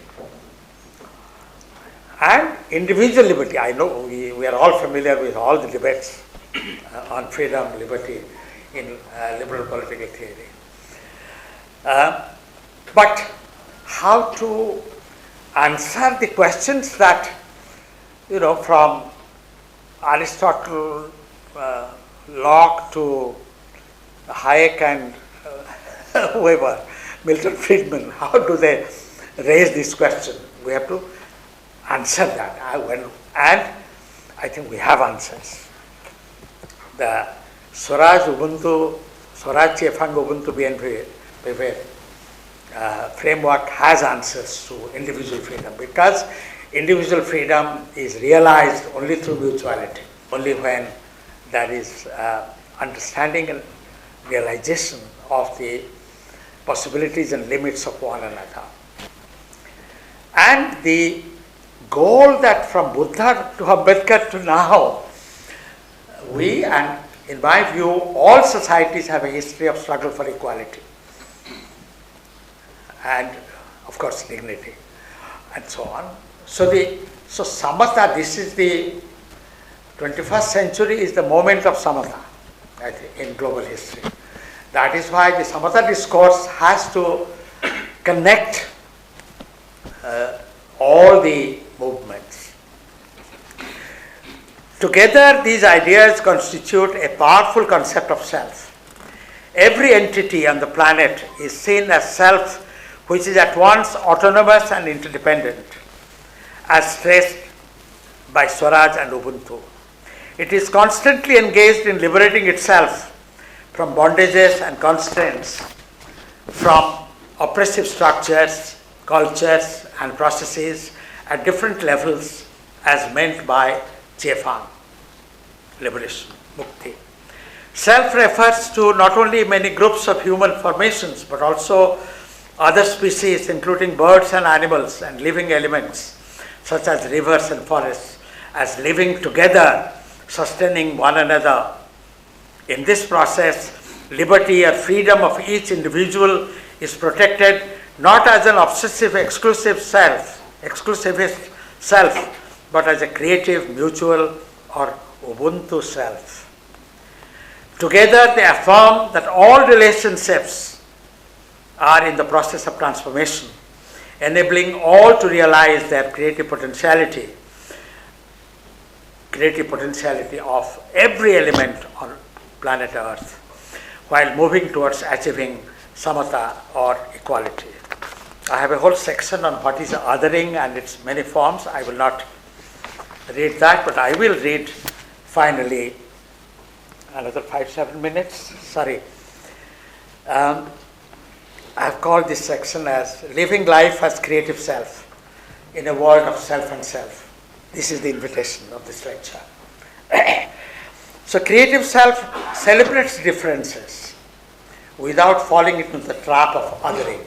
And individual liberty. I know we are all familiar with all the debates on freedom, liberty in liberal political theory. But how to answer the questions that, from Aristotle, Locke to Hayek and whoever, Milton Friedman, how do they raise this question? We have to answer that. And I think we have answers. The Swaraj Ubuntu, Swaraj Chefang Ubuntu BNP framework has answers to individual freedom, because individual freedom is realized only through mutuality, only when there is understanding and realization of the possibilities and limits of one another. And the goal that from Buddha to Ambedkar to now we, and in my view, all societies have a history of struggle for equality and, of course, dignity and so on. So samatha, this is the 21st century is the moment of samatha, I think, in global history. That is why the samatha discourse has to connect all the movements. Together, these ideas constitute a powerful concept of self. Every entity on the planet is seen as self, which is at once autonomous and interdependent, as stressed by Swaraj and Ubuntu. It is constantly engaged in liberating itself from bondages and constraints, from oppressive structures, cultures, and processes at different levels, as meant by Chefan, liberation, mukti. Self refers to not only many groups of human formations, but also other species, including birds and animals and living elements, such as rivers and forests, as living together, sustaining one another. In this process, liberty or freedom of each individual is protected not as an obsessive, exclusivist self, but as a creative, mutual, or Ubuntu self. Together, they affirm that all relationships are in the process of transformation, enabling all to realize their creative potentiality of every element on planet Earth, while moving towards achieving samatha or equality. I have a whole section on what is othering and its many forms. I will not read that, but I will read finally another 5-7 minutes. Sorry. I have called this section as Living Life as Creative Self in a World of Self and Self. This is the invitation of this lecture. So creative self celebrates differences without falling into the trap of othering.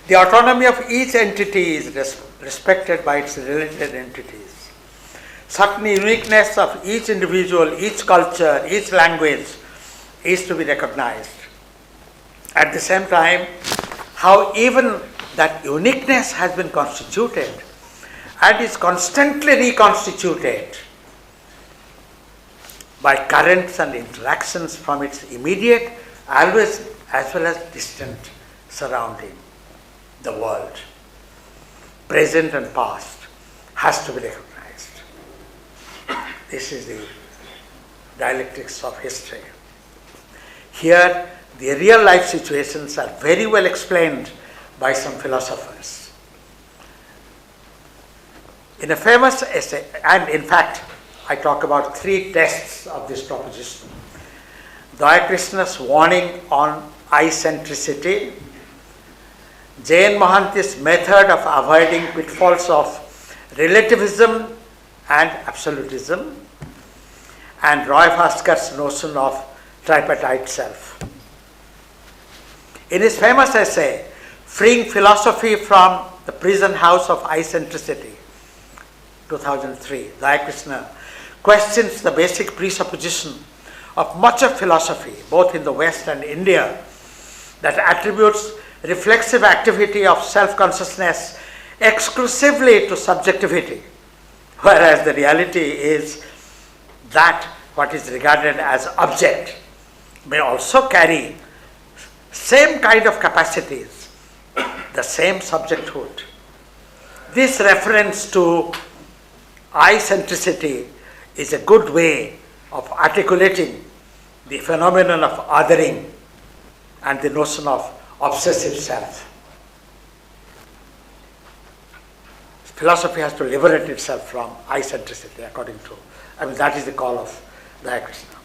The autonomy of each entity is respected by its related entities. Certain uniqueness of each individual, each culture, each language is to be recognized. At the same time, how even that uniqueness has been constituted and is constantly reconstituted by currents and interactions from its immediate, always as well as distant surrounding, the world, present and past, has to be recognized. This is the dialectics of history. Here, the real life situations are very well explained by some philosophers. In a famous essay, and in fact, I talk about 3 tests of this proposition. Daya Krishna's warning on I-centricity, Jain Mohanty's method of avoiding pitfalls of relativism and absolutism, and Roy Vaskar's notion of tripartite self. In his famous essay, Freeing Philosophy from the Prison House of I-centricity, 2003, Daya Krishna questions the basic presupposition of much of philosophy, both in the West and India, that attributes reflexive activity of self-consciousness exclusively to subjectivity, whereas the reality is that what is regarded as object may also carry same kind of capacities, the same subjecthood. This reference to I-centricity is a good way of articulating the phenomenon of othering and the notion of obsessive self. Philosophy has to liberate itself from I-centricity, that is the call of Daya Krishna.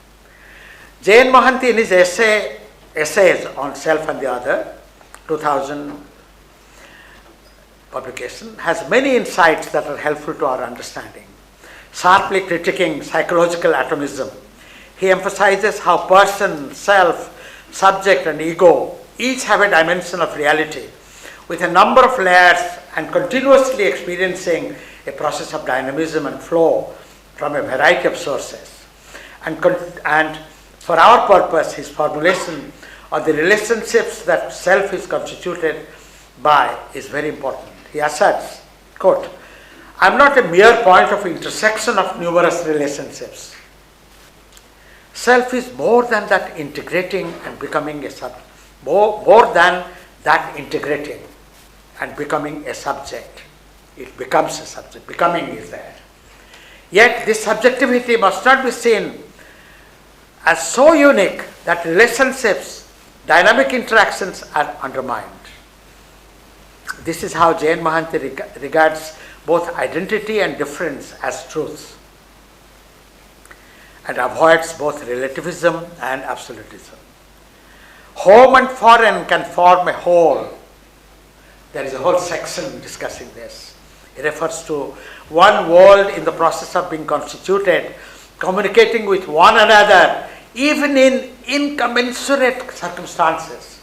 Jain Mohanty, in his essays on self and the other, 2000 publication, has many insights that are helpful to our understanding. Sharply critiquing psychological atomism, he emphasizes how person, self, subject and ego each have a dimension of reality with a number of layers and continuously experiencing a process of dynamism and flow from a variety of sources. And for our purpose, his formulation of the relationships that self is constituted by is very important. He asserts, quote, "I am not a mere point of intersection of numerous relationships. Self is more than that integrating and becoming a more than that integrating and becoming a subject. It becomes a subject. Becoming is there. Yet this subjectivity must not be seen as so unique that relationships, dynamic interactions are undermined. This is how Jain Mohanty regards both identity and difference as truths, and avoids both relativism and absolutism. Home and foreign can form a whole. There is a whole section discussing this. It refers to one world in the process of being constituted, communicating with one another, even in incommensurate circumstances.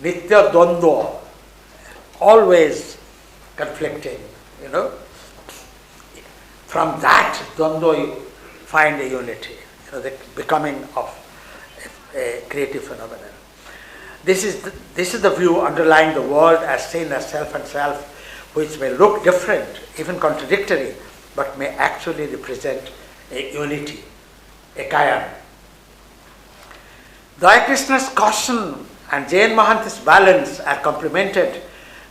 Nitya Dvandva, always conflicting, From that Dvandva you find a unity, the becoming of a creative phenomenon. This is the view underlying the world as seen as self and self, which may look different, even contradictory, but may actually represent a unity, a kayan. Daya Krishna's caution and Jain Mohanty's balance are complemented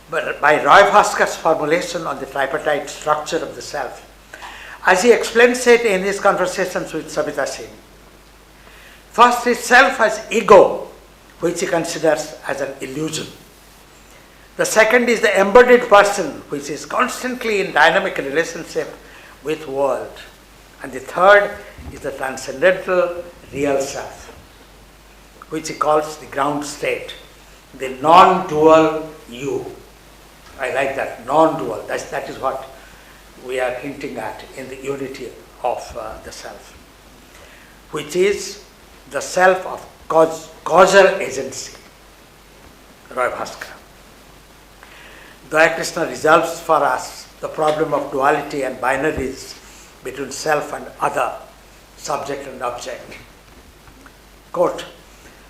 by Roy Bhaskar's formulation on the tripartite structure of the self, as he explains it in his conversations with Sabita Singh. First is self as ego, which he considers as an illusion. The second is the embodied person, which is constantly in dynamic relationship with world. And the third is the transcendental real self, which he calls the ground state, the non-dual you. I like that, non-dual. That is what we are hinting at in the unity of the self, which is the self of causal agency. Roy Bhaskar. Daya Krishna resolves for us the problem of duality and binaries between self and other, subject and object. Quote,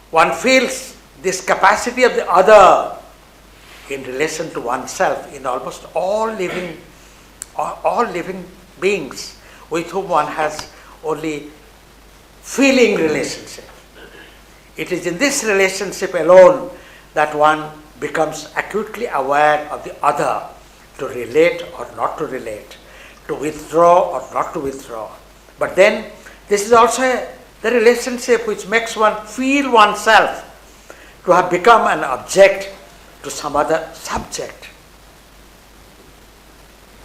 "One feels this capacity of the other in relation to oneself in almost all living beings with whom one has only feeling relationship. It is in this relationship alone that one becomes acutely aware of the other, to relate or not to relate, to withdraw or not to withdraw. But then this is also the relationship which makes one feel oneself to have become an object to some other subject.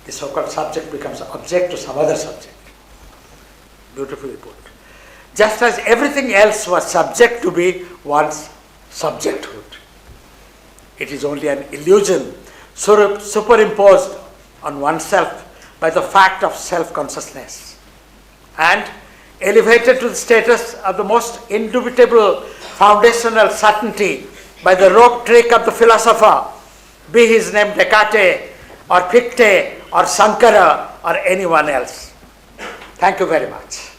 The so-called subject becomes an object to some other subject. Beautifully put. Just as everything else was subject to be one's subjecthood. It is only an illusion superimposed on oneself by the fact of self-consciousness and elevated to the status of the most indubitable foundational certainty by the rope trick of the philosopher, be his name Descartes or Fichte or Sankara or anyone else. Thank you very much.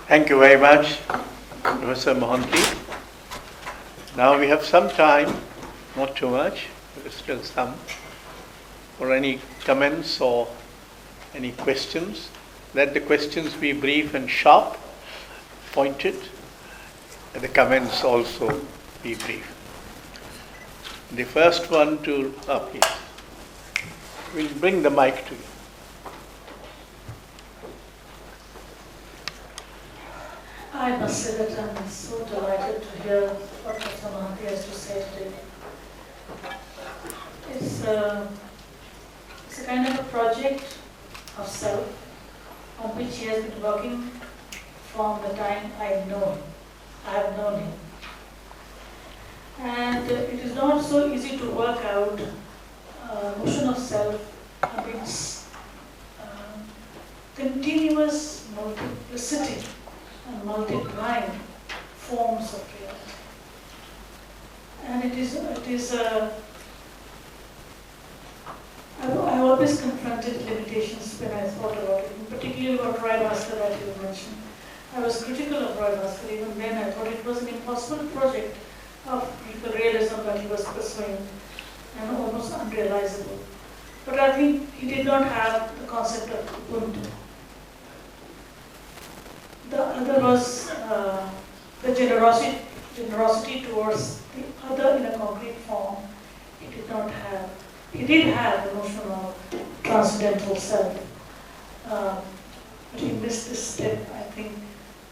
Thank you very much, Professor Mohanty. Now we have some time, not too much, but still some, for any comments or any questions. Let the questions be brief and sharp, pointed, and the comments also be brief. The first one to, please. We'll bring the mic to you. I must say that I'm so delighted to hear what Dr. Mohanty has to say today. It's a kind of a project of self on which he has been working from the time I have known him. And it is not so easy to work out notion of self amidst continuous multiplicity and multiplying forms of reality. And I always confronted limitations when I thought about it, and particularly about Roy Bhaskar that you mentioned. I was critical of Roy Bhaskar. Even then I thought it was an impossible project of political realism that he was pursuing and almost unrealizable. But I think he did not have the concept of Ubuntu. The other was the generosity towards the other in a concrete form. He did not have. He did have the notion of transcendental self, but he missed this step. I think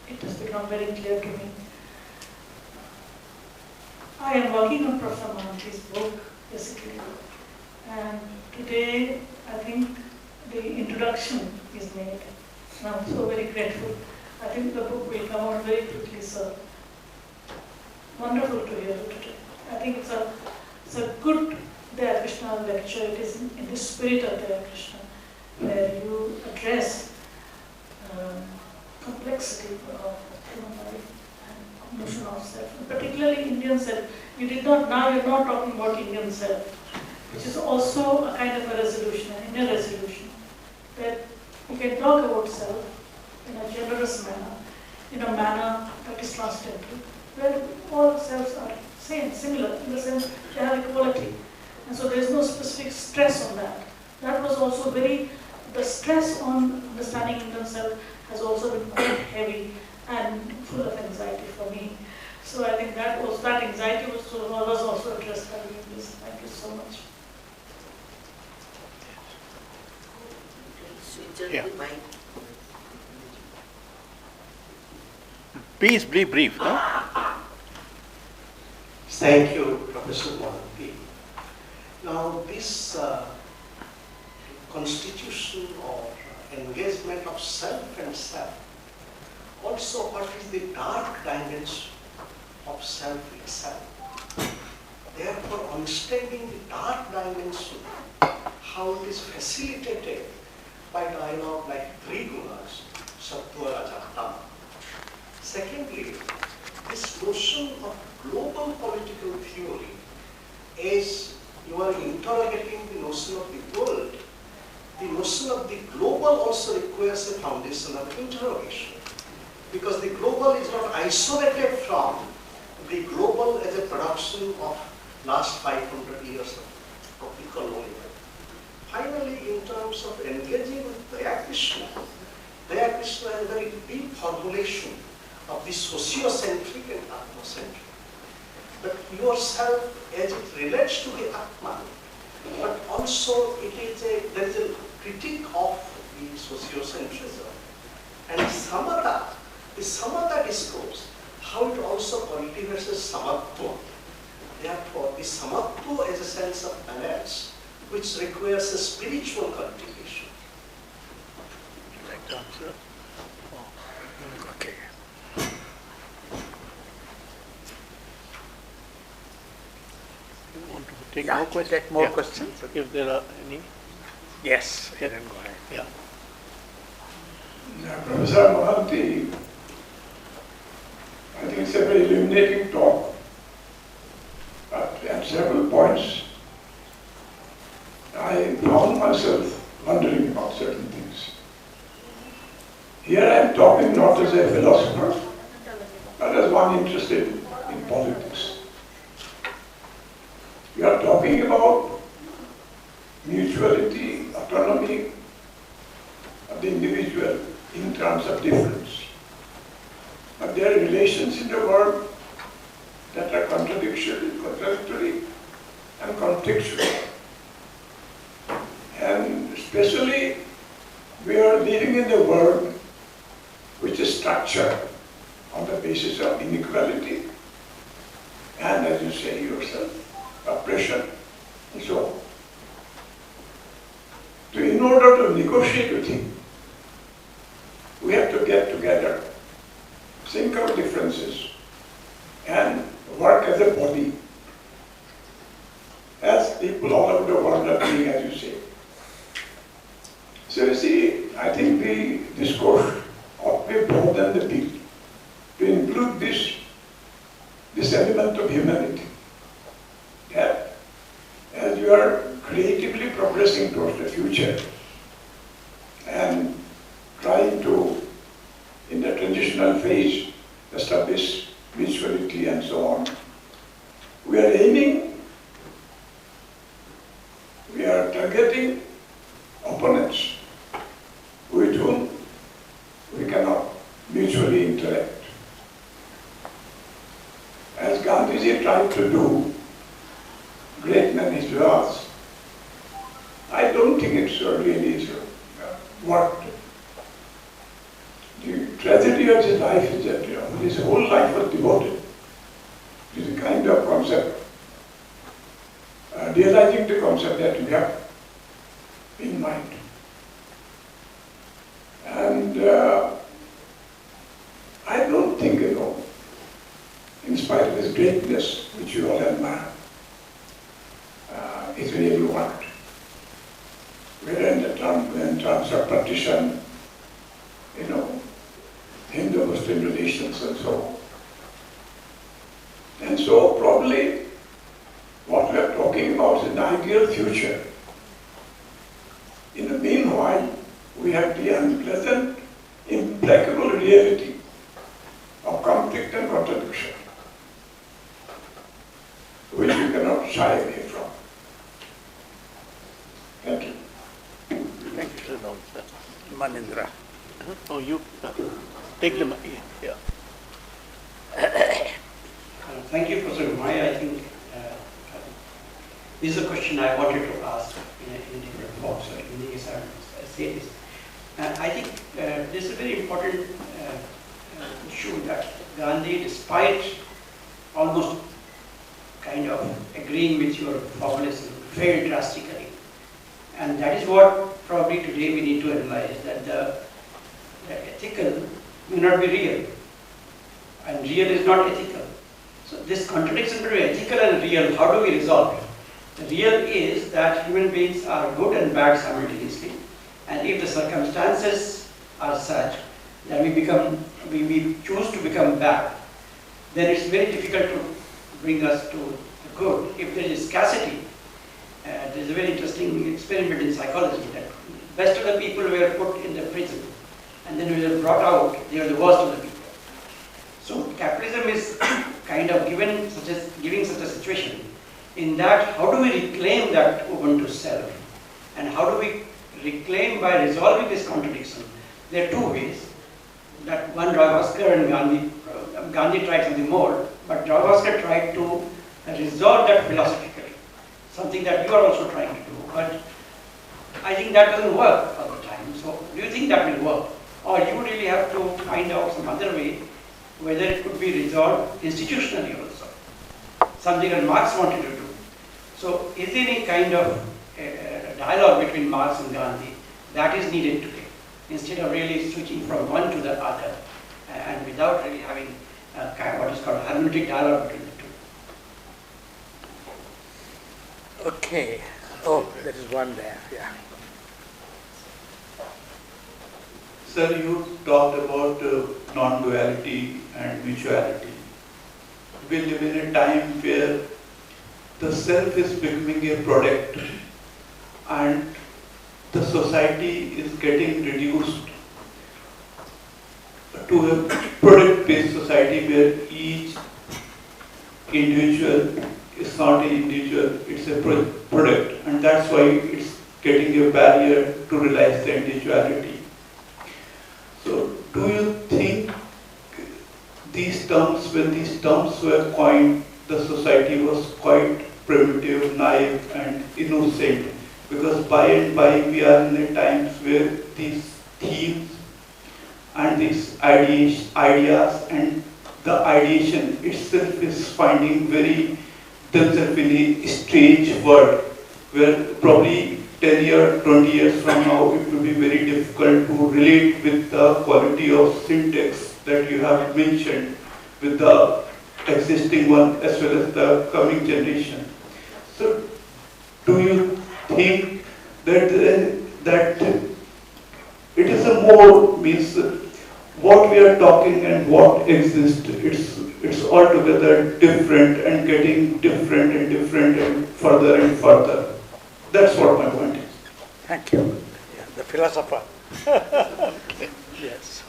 it has become very clear to me. I am working on Prof. Mohanty's book, basically, and today I think the introduction is made, and I'm so very grateful. I think the book will come out very quickly, sir. Wonderful to hear you today. I think it's a good Daya Krishna lecture. It is in the spirit of Daya Krishna, where you address complexity of human life and notion of self, and particularly Indian self. You're not talking about Indian self, which is also a kind of a resolution, an inner resolution, that you can talk about self in a generous manner, in a manner that is transcendental, where all selves are same, similar, in the sense they have equality. And so there is no specific stress on that. That was also the stress on understanding Indian self has also been quite heavy and full of anxiety for me. So I think that anxiety was also addressed by you in this. Thank you so much. Yeah. Please be brief. No? Thank you, Professor Mohanty. Now, this constitution or engagement of self and self, also what is the dark dimension of self itself. Therefore, understanding the dark dimension, how it is facilitated by dialogue like three gunas, sattva, raja, tama. Secondly, this notion of global political theory, as you are interrogating the notion of the world, the notion of the global also requires a foundation of interrogation. Because the global is not isolated from the global as a production of last 500 years of the colonial. Finally, in terms of engaging with Daya Krishna has a very deep formulation of the sociocentric and ethnocentric. But yourself, as it relates to the Atman, but also there is a critique of the sociocentrism. And samatha, the samatha discourse, how it also cultivates a samatva. Therefore, the samatva is a sense of balance, which requires a spiritual cultivation. Would you like to answer? Oh, okay. You want to take more questions? Take more questions. If there are any. Yes, then go ahead. Yeah. Professor Mohanty, I think it's a very illuminating talk. But at several points, I found myself wondering about certain things. Here I am talking not as a philosopher, but as one interested in politics. We are talking about mutuality, autonomy of the individual in terms of difference. But there are relations in the world that are contradictory and contextual. And especially, we are living in a world which is structured on the basis of inequality and, as you say yourself, oppression and so on. So in order to negotiate with him, we have to get together, think of differences, and work as a body, as people all over the world are doing, as you say. So you see, I think the discourse ought to be broaden the field. this element of humanity. That as you are creatively progressing towards the future and trying to, in the transitional phase, establish mutuality and so on, we are aiming, we are targeting opponents with whom we cannot mutually interact. As Gandhiji tried to do, great man he was, I don't think it's really worked. The tragedy of his life is that his whole life was devoted to the kind of concept, realizing the concept that we have in mind. And I don't think, in spite of his greatness, which you all admire, it really worked. Whether in terms of partition, Hindu-Muslim relations and so on. And so probably what we are talking about is an ideal future. In the meanwhile, we have the unpleasant, implacable reality of conflict and contradiction, which you cannot shy away from. Thank you. Thank you, sir. Manindra. Oh, you take the mic. Yeah. Thank you, Professor Maya. I think this is a question I wanted to ask in a different form, so in case I say this. I think this is a very important issue that Gandhi, despite almost kind of agreeing with your formalism, failed drastically. And that is what probably today we need to analyze, that the ethical may not be real, and real is not ethical. So this contradiction between ethical and real, how do we resolve it? The real is that human beings are good and bad simultaneously, and if the circumstances are such that we choose to become bad, then it's very difficult to bring us to the good. If there is scarcity, there is a very interesting experiment in psychology that best of the people were put in the prison, and then when they were brought out, they were the worst of the people. So capitalism is kind of giving such a situation in that how do we reclaim that Ubuntu self, and how do we reclaim by resolving this contradiction? There are two ways. That one, Ravascar and Gandhi tried something more, but Ravascar tried to resolve that philosophically, something that you are also trying to do. But I think that doesn't work all the time. So do you think that will work? Or you really have to find out some other way, whether it could be resolved institutionally also, something that Marx wanted to do. So is there any kind of dialogue between Marx and Gandhi that is needed today, instead of really switching from one to the other, and without really having what is called hermeneutic dialogue between the two? Okay. Oh, there is one there. Yeah. Sir, you talked about non-duality and mutuality. We live in a time where the self is becoming a product and the society is getting reduced to a product-based society where each individual is not an individual, it's a product, and that's why it's getting a barrier to realize the individuality. So, do you think when these terms were coined, the society was quite primitive, naive, and innocent? Because by and by we are in a times where these themes and these ideas and the ideation itself is finding themselves in a strange world, where probably 10 years, 20 years from now it will be very difficult to relate with the quality of syntax that you have mentioned with the existing one as well as the coming generation. So do you think that it is a more, means what we are talking and what exists, it's it's altogether different and getting different and further and further. That's what my point is. Thank you. Yeah, the philosopher. Yes.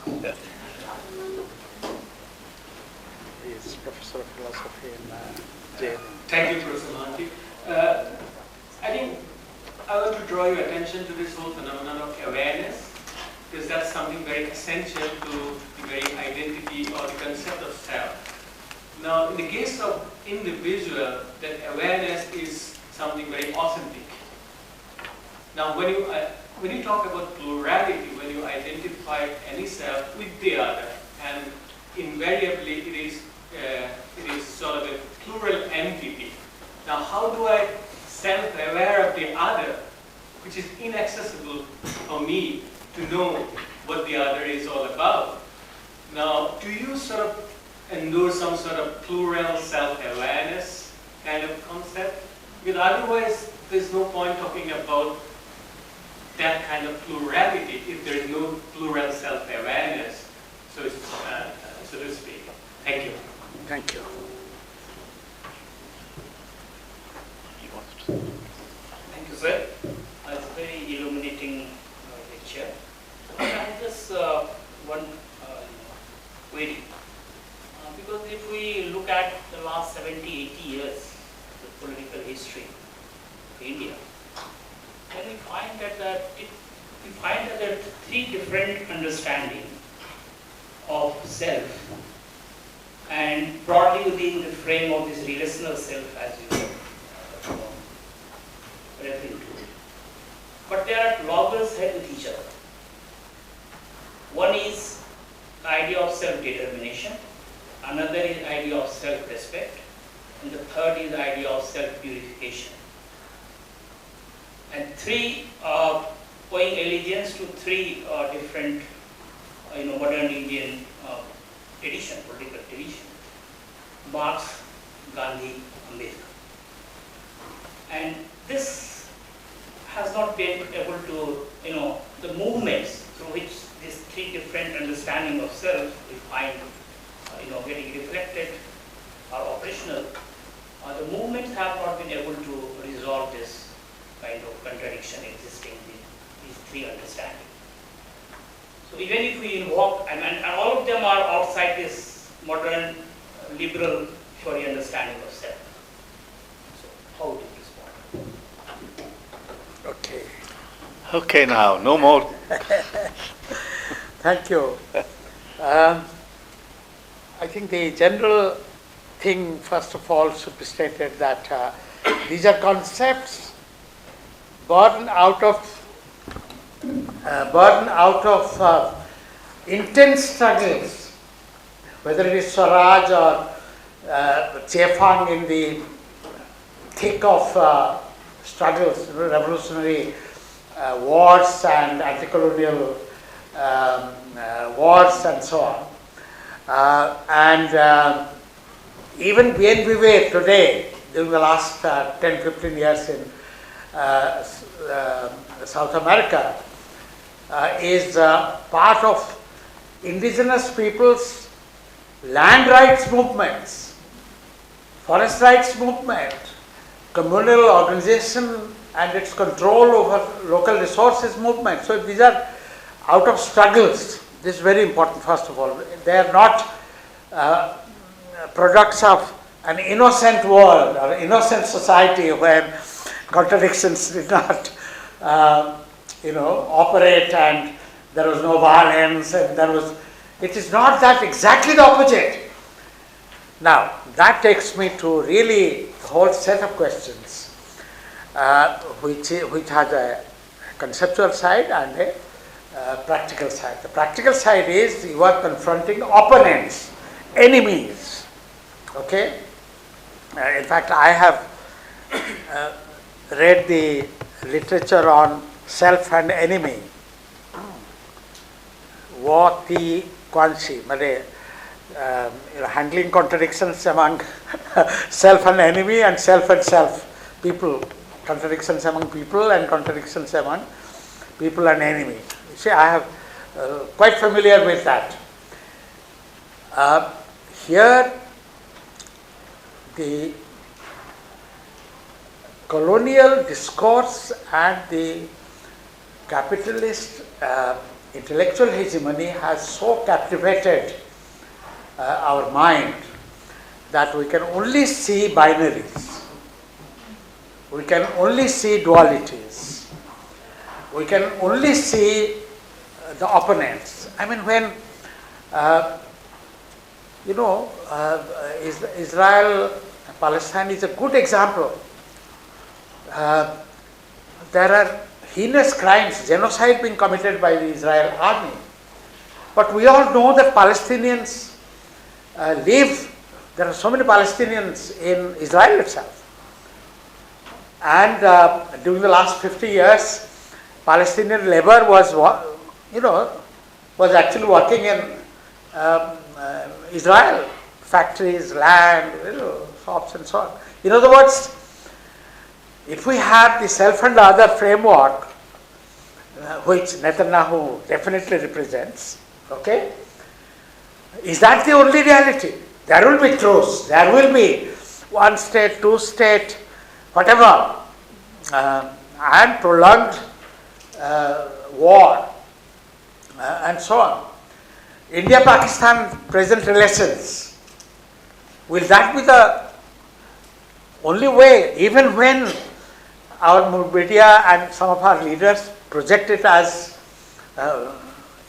He is Professor of Philosophy in JNU. Thank you, Professor Mohanty. I think I want to draw your attention to this whole phenomenon of awareness, because that's something very essential to the very identity or the concept of self. Now, in the case of individual, that awareness is something very authentic. Now, when you talk about plurality, when you identify any self with the other, and invariably it is sort of a plural entity. Now, how do I self-aware of the other, which is inaccessible for me to know what the other is all about? Now, do you sort of endorse some sort of plural self-awareness kind of concept? Because otherwise, there's no point talking about that kind of plurality if there is no plural self-awareness, so to speak. Thank you. Thank you. Thank you, sir. It's a very illuminating lecture. I have just one query. Because if we look at the last 70, 80 years, the political history of India, then we find that there are three different understandings of self, and broadly within the frame of this relational self, as you referring to. But they are loggerheads with each other. One is the idea of self-determination, another is the idea of self-respect, and the third is the idea of self-purification. And three owing allegiance to three different modern Indian tradition, political tradition: Marx, Gandhi, Ambedkar. And this has not been able to, the movements through which these three different understanding of self we find, getting reflected or operational, the movements have not been able to resolve this kind of contradiction existing in these three understandings. So even if we invoke, and all of them are outside this modern liberal theory understanding of self. So how do you respond? Okay. Okay, now, no more. Thank you. I think the general thing, first of all, should be stated that these are concepts born out of intense struggles, whether it is Swaraj or Chefang in the thick of struggles, revolutionary wars and anti-colonial wars and so on. Even bien vive today, during the last 10-15 years in South America, is part of indigenous people's land rights movements, forest rights movement, communal organization and its control over local resources movement. So these are out of struggles. This is very important, first of all. They are not products of an innocent world or innocent society when contradictions did not operate and there was no violence and it is not that, exactly the opposite. Now, that takes me to really a whole set of questions which has a conceptual side and a practical side. The practical side is you are confronting opponents, enemies. Okay? In fact, I have read the literature on self and enemy. Wo Ti Kwanshi, handling contradictions among self and enemy and self people, contradictions among people and contradictions among people and enemy. See, I have quite familiar with that. Here, the colonial discourse and the capitalist intellectual hegemony has so captivated our mind that we can only see binaries, we can only see dualities, we can only see the opponents. I mean, when Israel and Palestine is a good example. There are heinous crimes, genocide being committed by the Israel army. But we all know that Palestinians live, there are so many Palestinians in Israel itself. And during the last 50 years, Palestinian labor was actually working in Israel, factories, land, shops and so on. In other words, if we had the self and other framework, which Netanyahu definitely represents, okay, is that the only reality? There will be truths, there will be one state, two state, whatever, and prolonged war, and so on. India-Pakistan present relations, will that be the only way, even when our media and some of our leaders project it as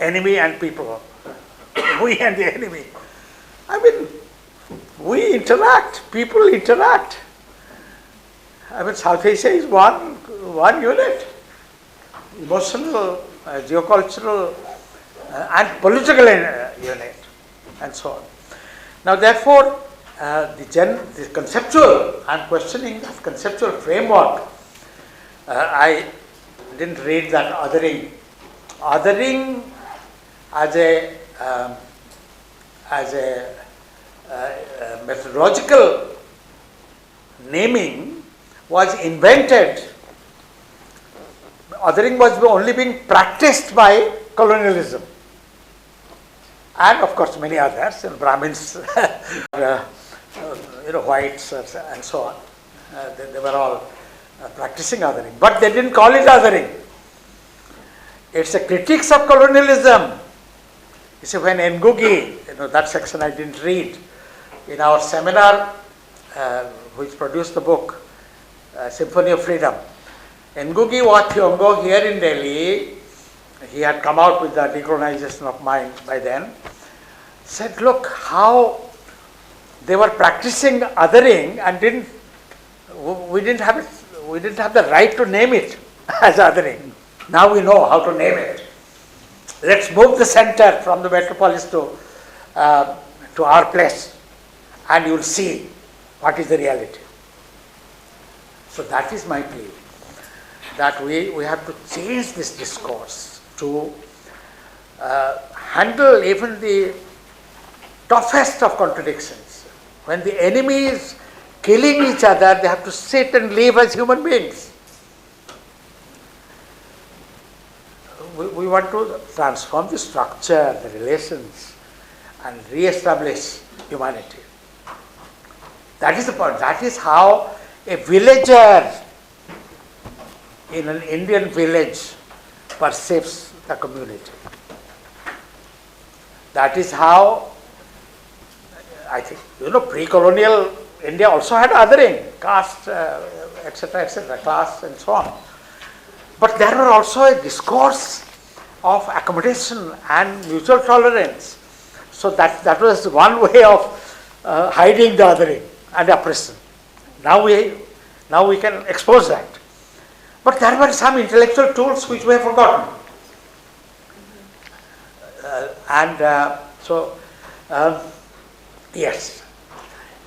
enemy and people, we and the enemy? I mean, we interact, people interact. I mean, South Asia is one unit, emotional, geocultural, and political unit, and so on. Now, therefore, the conceptual, I am questioning the conceptual framework. I didn't read that othering. Othering as a methodological naming was invented. Othering was only being practiced by colonialism. And of course many others, Brahmins, whites and so on. They were all practicing othering. But they didn't call it othering. It's a critiques of colonialism. You see, when Ngugi, that section I didn't read, in our seminar, which produced the book, Symphony of Freedom, Ngugi wa Thiong'o here in Delhi, he had come out with the decolonization of mind by then, said, look how they were practicing othering and we didn't have the right to name it as othering. Now we know how to name it. Let's move the center from the metropolis to our place, and you will see what is the reality. So that is my plea, that we have to change this discourse to handle even the toughest of contradictions. When the enemy is killing each other, they have to sit and live as human beings. We want to transform the structure, the relations, and re-establish humanity. That is the point. That is how a villager in an Indian village perceives the community. That is how, I think, pre-colonial India also had othering, caste, etc., class and so on. But there were also a discourse of accommodation and mutual tolerance. So that was one way of hiding the othering and oppression. Now we can expose that. But there were some intellectual tools which we have forgotten. Yes,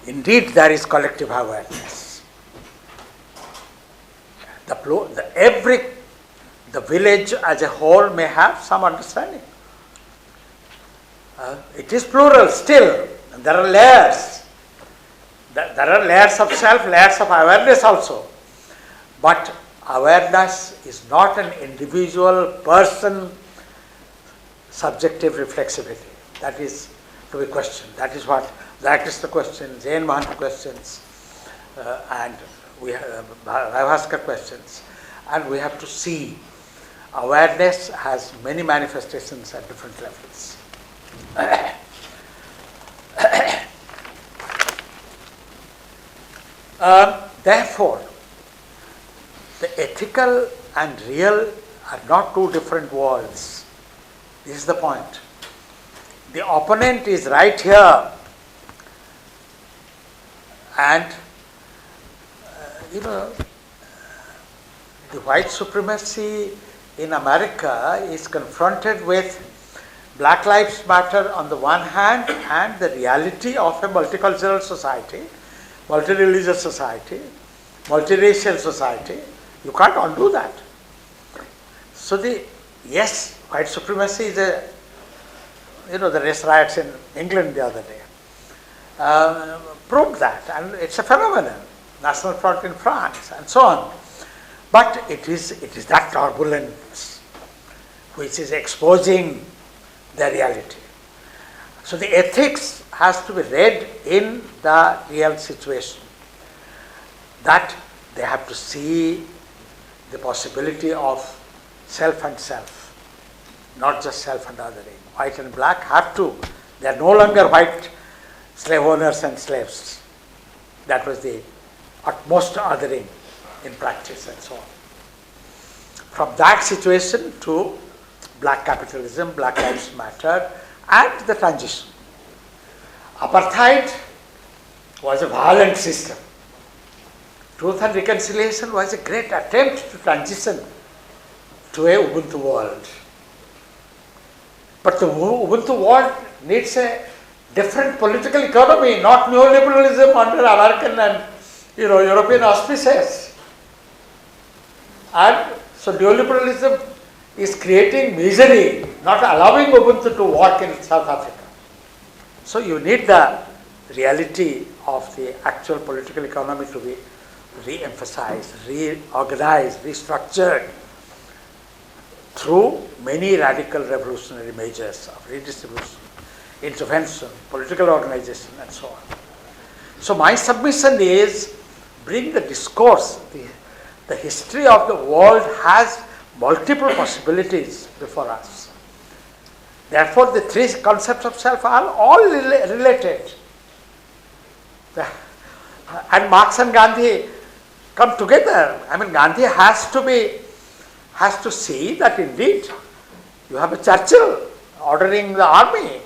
indeed there is collective awareness. The village as a whole may have some understanding. It is plural still. There are layers. There are layers of self, layers of awareness also. But awareness is not an individual person subjective reflexivity. That is to be questioned. That is what Daya Krishna questions, Mohanty questions, and we have Bhavascar questions, and we have to see awareness has many manifestations at different levels. Therefore, the ethical and real are not two different worlds. This is the point. The opponent is right here, and the white supremacy in America is confronted with Black Lives Matter on the one hand and the reality of a multicultural society, multi-religious society, multiracial society. You can't undo that. So yes, white supremacy is the race riots in England the other day proved that, and it's a phenomenon. National Front in France and so on. But it is that turbulence which is exposing the reality. So the ethics has to be read in the real situation. That they have to see the possibility of self and self, not just self and othering. White and black have to. They are no longer white slave owners and slaves. That was the utmost othering in practice and so on. From that situation to black capitalism, Black Lives Matter, and the transition. Apartheid was a violent system. Truth and Reconciliation was a great attempt to transition to a Ubuntu world. But the Ubuntu world needs a different political economy, not neoliberalism under American and European auspices. And so neoliberalism is creating misery, not allowing Ubuntu to work in South Africa. So you need the reality of the actual political economy to be re-emphasized, reorganized, restructured through many radical revolutionary measures of redistribution, intervention, political organization, and so on. So my submission is, bring the discourse. The history of the world has multiple possibilities before us. Therefore, the three concepts of self are all related. And Marx and Gandhi come together. I mean, Gandhi has to see that indeed you have a Churchill ordering the army,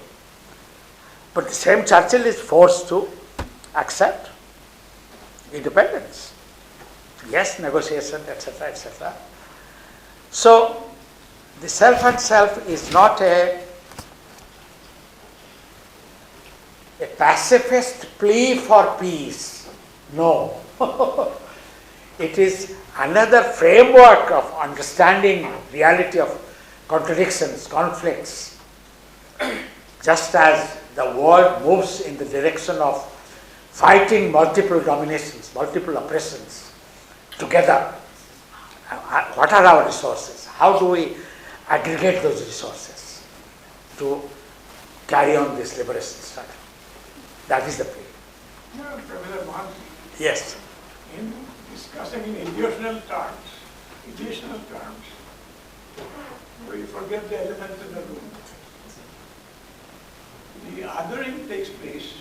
but the same Churchill is forced to accept independence. Yes, negotiation, etc., etc. So, the self and self is not a pacifist plea for peace. No. It is another framework of understanding reality of contradictions, conflicts. Just as the world moves in the direction of fighting multiple dominations, multiple oppressions together. What are our resources? How do we aggregate those resources to carry on this liberation struggle? That is the plea. Professor Mohanty, Yes. in discussing in irrational terms, we forget the elephant in the room. The othering takes place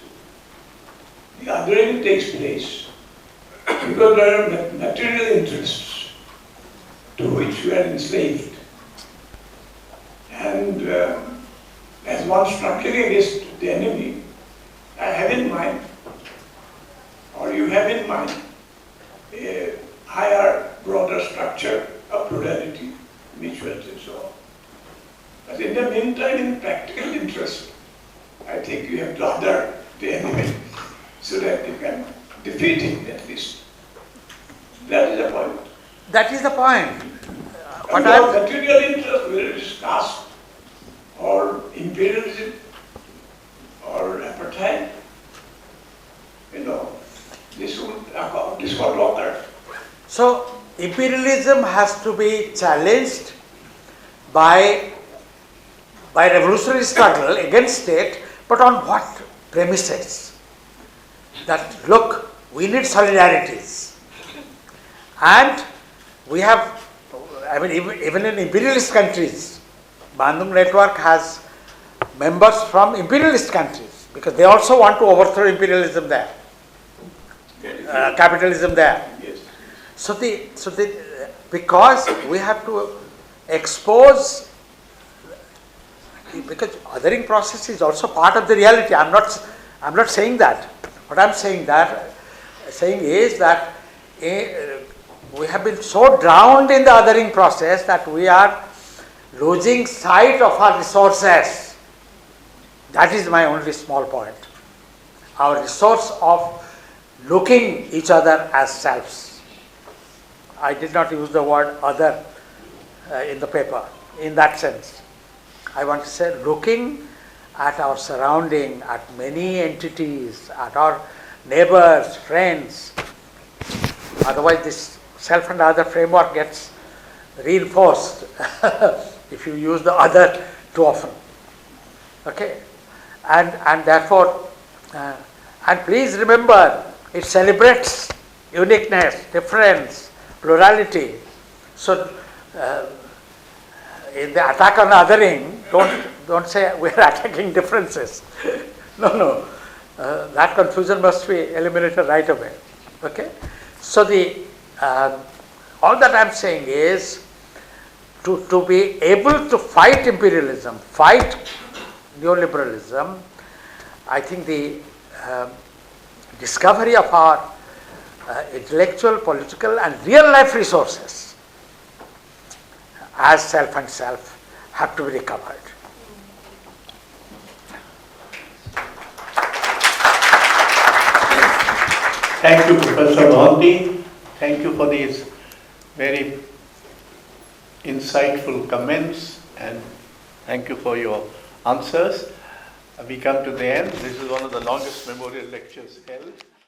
because there are material interests to which we are enslaved. And as one struggling against the enemy, I have in mind, or you have in mind, a higher, broader structure of plurality, mutuality and so on. But in the meantime, in practical interest, I think you have to other the enemy so that you can defeat him at least. That is the point. That is the point. Material interest, whether it is caste or imperialism or apartheid, this would occur. So, imperialism has to be challenged by revolutionary struggle against it, but on what premises? That look, we need solidarities. And we have, I mean, even in imperialist countries, Bandung Network has members from imperialist countries because they also want to overthrow imperialism there, capitalism there. Yes. Because we have to expose, because othering process is also part of the reality. I'm not saying that. What I'm saying is that we have been so drowned in the othering process that we are losing sight of our resources. That is my only small point. Our resource of looking each other as selves. I did not use the word other in the paper in that sense. I want to say looking at our surrounding, at many entities, at our neighbors, friends. Otherwise this self and other framework gets reinforced if you use the other too often. Okay? And therefore, and please remember, it celebrates uniqueness, difference, plurality. So, in the attack on othering, don't say we are attacking differences. No. That confusion must be eliminated right away. Okay? So all that I'm saying is to be able to fight imperialism, fight neoliberalism, I think the discovery of our intellectual, political and real life resources as self and self have to be recovered. Thank you, Professor Mohanty. Thank you for these very insightful comments and thank you for your answers. We come to the end. This is one of the longest memorial lectures held.